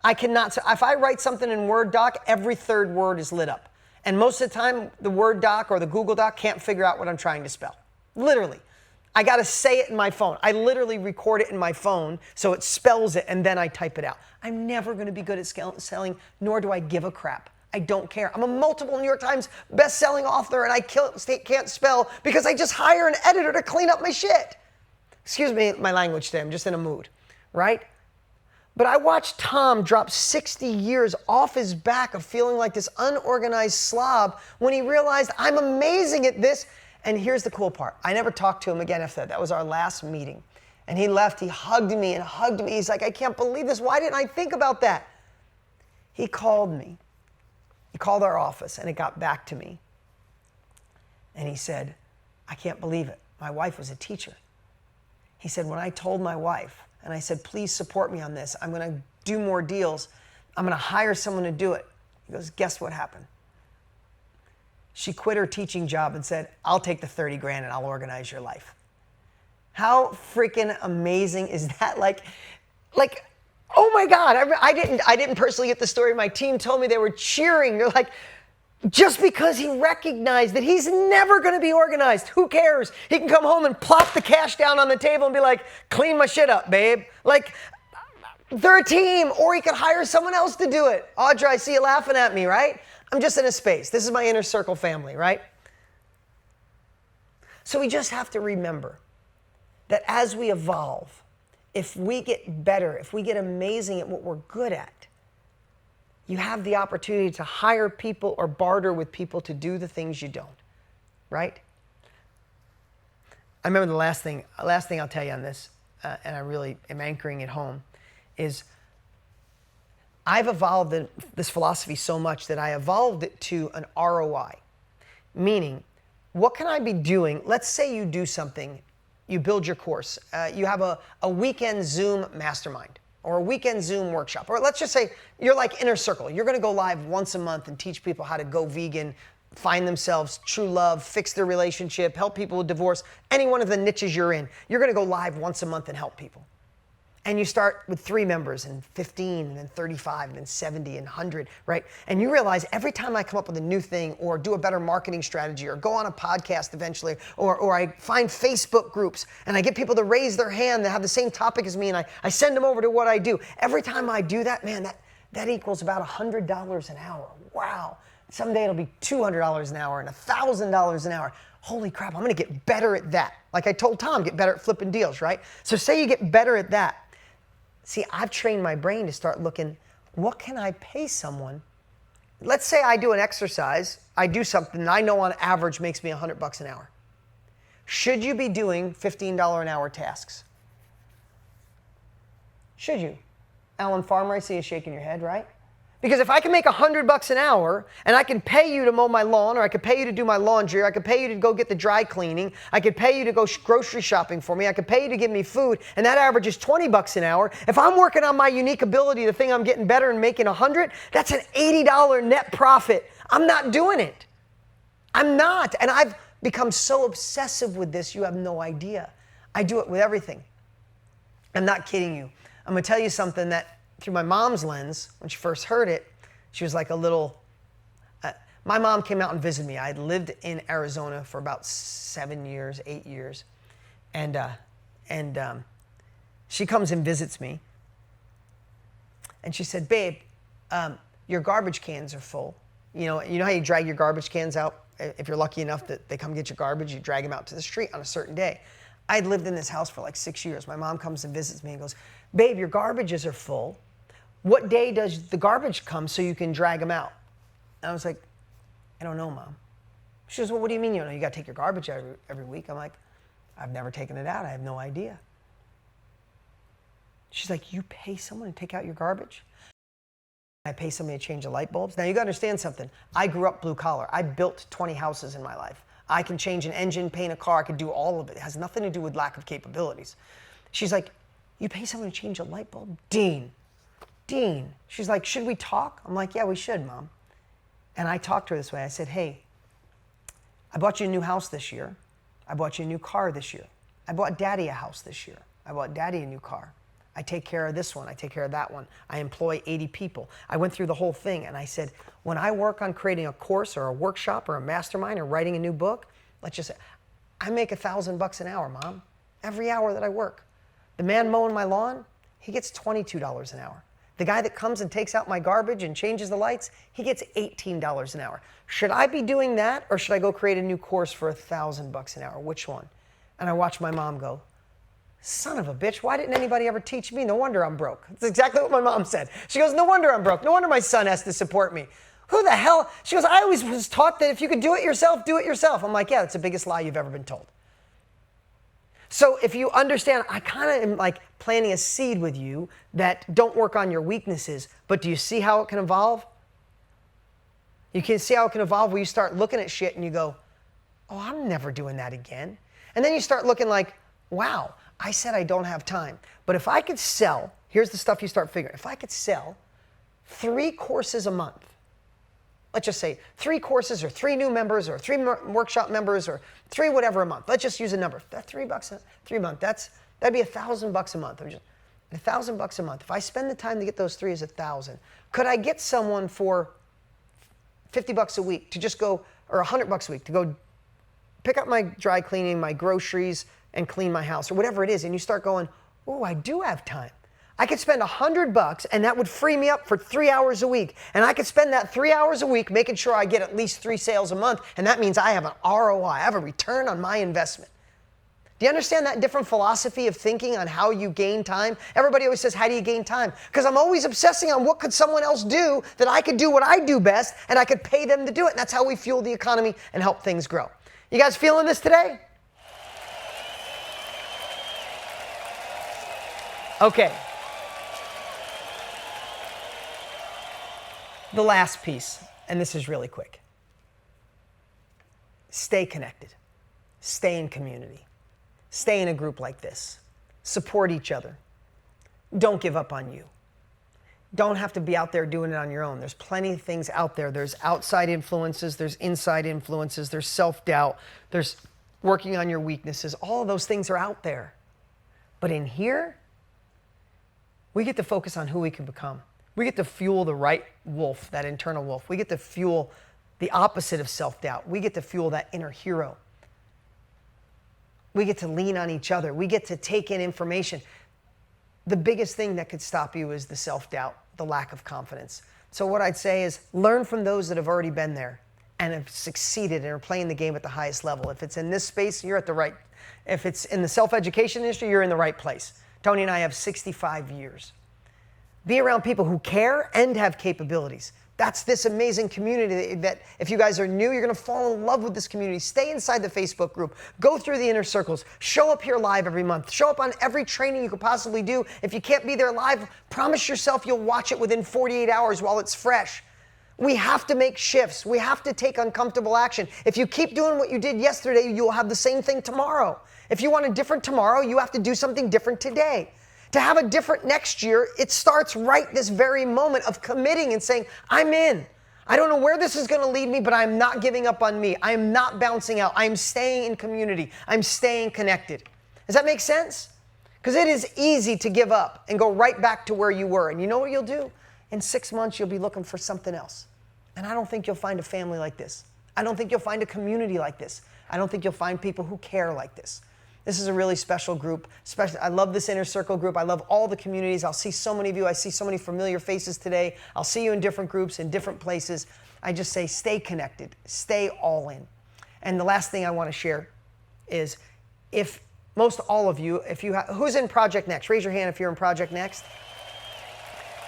I cannot, if I write something in Word doc, every third word is lit up. And most of the time, the Word doc or the Google doc can't figure out what I'm trying to spell. Literally. I got to say it in my phone. I literally record it in my phone so it spells it and then I type it out. I'm never going to be good at selling, nor do I give a crap. I don't care. I'm a multiple New York Times best-selling author and I can't spell because I just hire an editor to clean up my shit. Excuse me, my language today. I'm just in a mood, right? But I watched Tom drop 60 years off his back of feeling like this unorganized slob when he realized I'm amazing at this. And here's the cool part. I never talked to him again after that. That was our last meeting. And he left. He hugged me and hugged me. He's like, I can't believe this. Why didn't I think about that? He called me. He called our office and it got back to me. And he said, I can't believe it. My wife was a teacher. He said, when I told my wife and I said, please support me on this. I'm going to do more deals. I'm going to hire someone to do it. He goes, guess what happened? She quit her teaching job and said, I'll take the 30 grand and I'll organize your life. How freaking amazing is that? Like, oh my God, I didn't personally get the story. My team told me they were cheering. They're like, just because he recognized that he's never going to be organized. Who cares? He can come home and plop the cash down on the table and be like, clean my shit up, babe. Like, they're a team, or he could hire someone else to do it. Audra, I see you laughing at me, right? I'm just in a space. This is my inner circle family, right? So we just have to remember that as we evolve, if we get better, if we get amazing at what we're good at, you have the opportunity to hire people or barter with people to do the things you don't, right? I remember the last thing I'll tell you on this, and I really am anchoring it home, is I've evolved this philosophy so much that I evolved it to an ROI, meaning what can I be doing? Let's say you do something, you build your course, you have a weekend Zoom mastermind, or a weekend Zoom workshop, or let's just say you're like Inner Circle. You're going to go live once a month and teach people how to go vegan, find themselves true love, fix their relationship, help people with divorce, any one of the niches you're in. You're going to go live once a month and help people. And you start with 3 members and 15 and then 35 and then 70 and 100, right? And you realize every time I come up with a new thing or do a better marketing strategy or go on a podcast eventually or I find Facebook groups and I get people to raise their hand that have the same topic as me and I send them over to what I do. Every time I do that, man, that equals about $100 an hour. Wow. Someday it'll be $200 an hour and $1,000 an hour. Holy crap, I'm going to get better at that. Like I told Tom, get better at flipping deals, right? So say you get better at that. See, I've trained my brain to start looking, what can I pay someone? Let's say I do an exercise, I do something that I know on average makes me $100 an hour. Should you be doing $15 an hour tasks? Should you? Alan Farmer, I see you shaking your head, right? Because if I can make $100 an hour and I can pay you to mow my lawn, or I could pay you to do my laundry, or I could pay you to go get the dry cleaning, I could pay you to go grocery shopping for me, I could pay you to give me food, and that average is $20 an hour. If I'm working on my unique ability, the thing I'm getting better and making $100, that's an $80 net profit. I'm not doing it. I'm not. And I've become so obsessive with this, you have no idea. I do it with everything. I'm not kidding you. I'm going to tell you something that through my mom's lens, when she first heard it, she was like a little, my mom came out and visited me. I had lived in Arizona for about 7 years, 8 years. And she comes and visits me. And she said, babe, your garbage cans are full. You know how you drag your garbage cans out? If you're lucky enough that they come get your garbage, you drag them out to the street on a certain day. I'd lived in this house for like 6 years. My mom comes and visits me and goes, babe, your garbages are full. What day does the garbage come so you can drag them out? And I was like, I don't know, Mom. She goes, well, what do you mean you don't know? You got to take your garbage out every week. I'm like, I've never taken it out. I have no idea. She's like, you pay someone to take out your garbage? I pay somebody to change the light bulbs? Now, you got to understand something. I grew up blue collar. I built 20 houses in my life. I can change an engine, paint a car. I can do all of it. It has nothing to do with lack of capabilities. She's like, you pay someone to change a light bulb? Dean. She's like, should we talk? I'm like, yeah, we should, Mom. And I talked to her this way. I said, hey, I bought you a new house this year. I bought you a new car this year. I bought Daddy a house this year. I bought Daddy a new car. I take care of this one. I take care of that one. I employ 80 people. I went through the whole thing and I said, when I work on creating a course or a workshop or a mastermind or writing a new book, let's just say, I make $1,000 an hour, Mom, every hour that I work. The man mowing my lawn, he gets $22 an hour. The guy that comes and takes out my garbage and changes the lights, he gets $18 an hour. Should I be doing that or should I go create a new course for $1,000 an hour? Which one? And I watched my mom go, son of a bitch, why didn't anybody ever teach me? No wonder I'm broke. That's exactly what my mom said. She goes, no wonder I'm broke. No wonder my son has to support me. Who the hell? She goes, I always was taught that if you could do it yourself, do it yourself. I'm like, yeah, that's the biggest lie you've ever been told. So if you understand, I kind of am like planting a seed with you that don't work on your weaknesses, but do you see how it can evolve? You can see how it can evolve where you start looking at shit and you go, oh, I'm never doing that again. And then you start looking like, wow, I said I don't have time. But if I could sell, here's the stuff you start figuring. If I could sell 3 courses a month, let's just say 3 courses or 3 new members or 3 workshop members or 3 whatever a month. Let's just use a number. That's $3 a month. That'd be $1,000 a month. $1,000 a month. If I spend the time to get those 3 is $1,000. Could I get someone for 50 bucks a week to just go, or 100 bucks a week to go pick up my dry cleaning, my groceries, and clean my house, or whatever it is, and you start going, oh, I do have time. I could spend 100 bucks and that would free me up for 3 hours a week. And I could spend that 3 hours a week making sure I get at least 3 sales a month. And that means I have an ROI, I have a return on my investment. Do you understand that different philosophy of thinking on how you gain time? Everybody always says, how do you gain time? Because I'm always obsessing on what could someone else do that I could do what I do best and I could pay them to do it. And that's how we fuel the economy and help things grow. You guys feeling this today? Okay. The last piece, and this is really quick. Stay connected. Stay in community. Stay in a group like this. Support each other. Don't give up on you. Don't have to be out there doing it on your own. There's plenty of things out there. There's outside influences. There's inside influences. There's self-doubt. There's working on your weaknesses. All of those things are out there. But in here, we get to focus on who we can become. We get to fuel the right wolf, that internal wolf. We get to fuel the opposite of self-doubt. We get to fuel that inner hero. We get to lean on each other. We get to take in information. The biggest thing that could stop you is the self-doubt, the lack of confidence. So what I'd say is learn from those that have already been there and have succeeded and are playing the game at the highest level. If it's in this space, you're at the right. If it's in the self-education industry, you're in the right place. Tony and I have 65 years. Be around people who care and have capabilities. That's this amazing community that if you guys are new, you're going to fall in love with this community. Stay inside the Facebook group. Go through the inner circles. Show up here live every month. Show up on every training you could possibly do. If you can't be there live, promise yourself you'll watch it within 48 hours while it's fresh. We have to make shifts. We have to take uncomfortable action. If you keep doing what you did yesterday, you'll have the same thing tomorrow. If you want a different tomorrow, you have to do something different today. To have a different next year, it starts right this very moment of committing and saying, I'm in. I don't know where this is going to lead me, but I'm not giving up on me. I am not bouncing out. I'm staying in community. I'm staying connected. Does that make sense? Because it is easy to give up and go right back to where you were. And you know what you'll do? In 6 months, you'll be looking for something else. And I don't think you'll find a family like this. I don't think you'll find a community like this. I don't think you'll find people who care like this. This is a really special group. I love this inner circle group. I love all the communities. I'll see so many of you. I see so many familiar faces today. I'll see you in different groups, in different places. I just say stay connected. Stay all in. And the last thing I want to share is if most all of you, who's in Project Next? Raise your hand if you're in Project Next.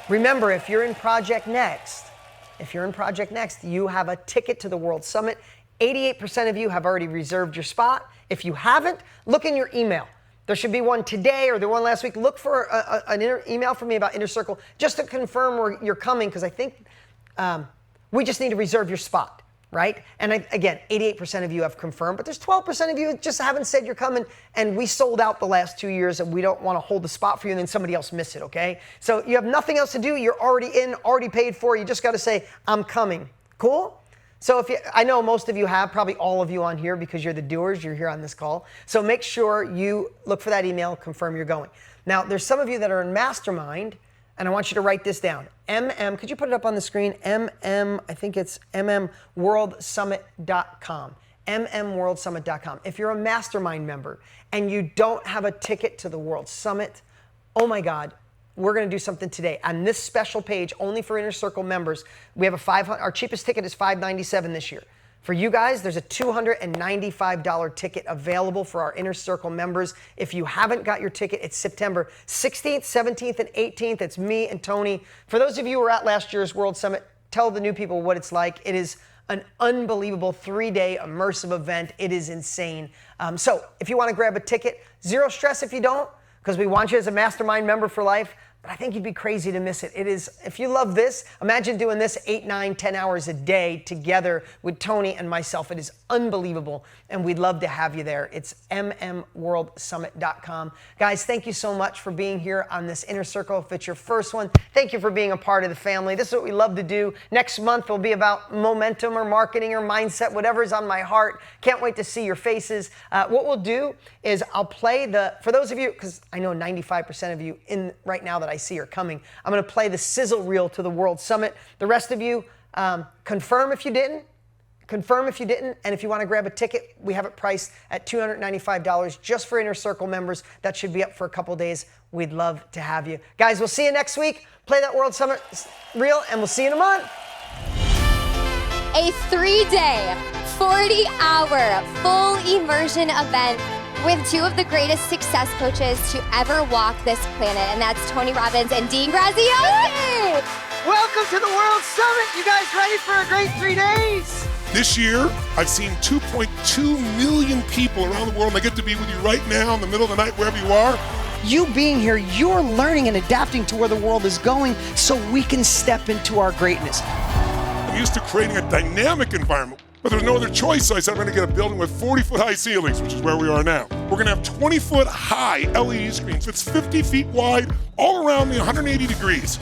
Remember, if you're in Project Next, you have a ticket to the World Summit. 88% of you have already reserved your spot. If you haven't, look in your email. There should be one today or the one last week. Look for an email from me about Inner Circle just to confirm where you're coming, because I think we just need to reserve your spot, right? And again, 88% of you have confirmed, but there's 12% of you that just haven't said you're coming, and we sold out the last 2 years, and we don't want to hold the spot for you and then somebody else miss it, okay? So you have nothing else to do. You're already in, already paid for. You just got to say, I'm coming. Cool? So I know most of you have, probably all of you on here, because you're the doers, you're here on this call. So make sure you look for that email, confirm you're going. Now, there's some of you that are in Mastermind, and I want you to write this down. Could you put it up on the screen? I think it's mmworldsummit.com. mmworldsummit.com. If you're a Mastermind member and you don't have a ticket to the World Summit, oh my God, we're going to do something today on this special page only for Inner Circle members. We have our cheapest ticket is $597 this year. For you guys, there's a $295 ticket available for our Inner Circle members. If you haven't got your ticket, it's September 16th, 17th, and 18th. It's me and Tony. For those of you who were at last year's World Summit, tell the new people what it's like. It is an unbelievable 3-day immersive event. It is insane. So if you want to grab a ticket, zero stress if you don't, because we want you as a Mastermind member for life. But I think you'd be crazy to miss it. It is, if you love this, imagine doing this 8, 9, 10 hours a day together with Tony and myself. It is unbelievable, and we'd love to have you there. It's mmworldsummit.com. Guys, thank you so much for being here on this Inner Circle. If it's your first one, thank you for being a part of the family. This is what we love to do. Next month will be about momentum or marketing or mindset, whatever is on my heart. Can't wait to see your faces. What we'll do is I'll play for those of you, because I know 95% of you in right now that I see are coming, I'm going to play the sizzle reel to the World Summit. The rest of you, Confirm if you didn't. Confirm if you didn't, and if you want to grab a ticket, we have it priced at $295 just for Inner Circle members. That should be up for a couple days. We'd love to have you. Guys, we'll see you next week. Play that World Summit reel, and we'll see you in a month. A 3-day, 40-hour, full immersion event with two of the greatest success coaches to ever walk this planet, and that's Tony Robbins and Dean Graziosi. Welcome to the World Summit. You guys ready for a great 3 days? This year, I've seen 2.2 million people around the world, and I get to be with you right now in the middle of the night, wherever you are. You being here, you're learning and adapting to where the world is going so we can step into our greatness. I'm used to creating a dynamic environment, but there's no other choice, so I said I'm going to get a building with 40-foot high ceilings, which is where we are now. We're going to have 20-foot high LED screens. It's 50 feet wide, all around me, 180 degrees.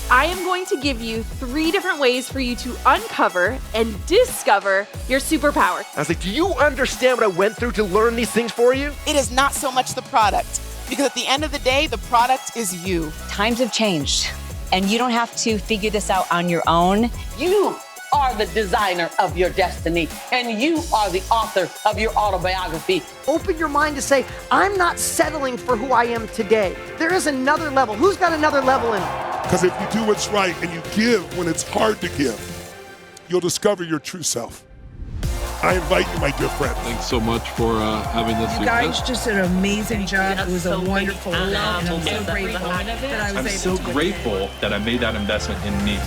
I am going to give you 3 different ways for you to uncover and discover your superpower. I was like, do you understand what I went through to learn these things for you? It is not so much the product, because at the end of the day, the product is you. Times have changed, and you don't have to figure this out on your own. You are the designer of your destiny, and you are the author of your autobiography. Open your mind to say, I'm not settling for who I am today. There is another level. Who's got another level in it? Because if you do what's right and you give when it's hard to give, you'll discover your true self. I invite you, my dear friend. Thanks so much for having this. You guys just did an amazing job. It was a wonderful and I'm so grateful that I was able to. I'm so grateful that I made that investment in me.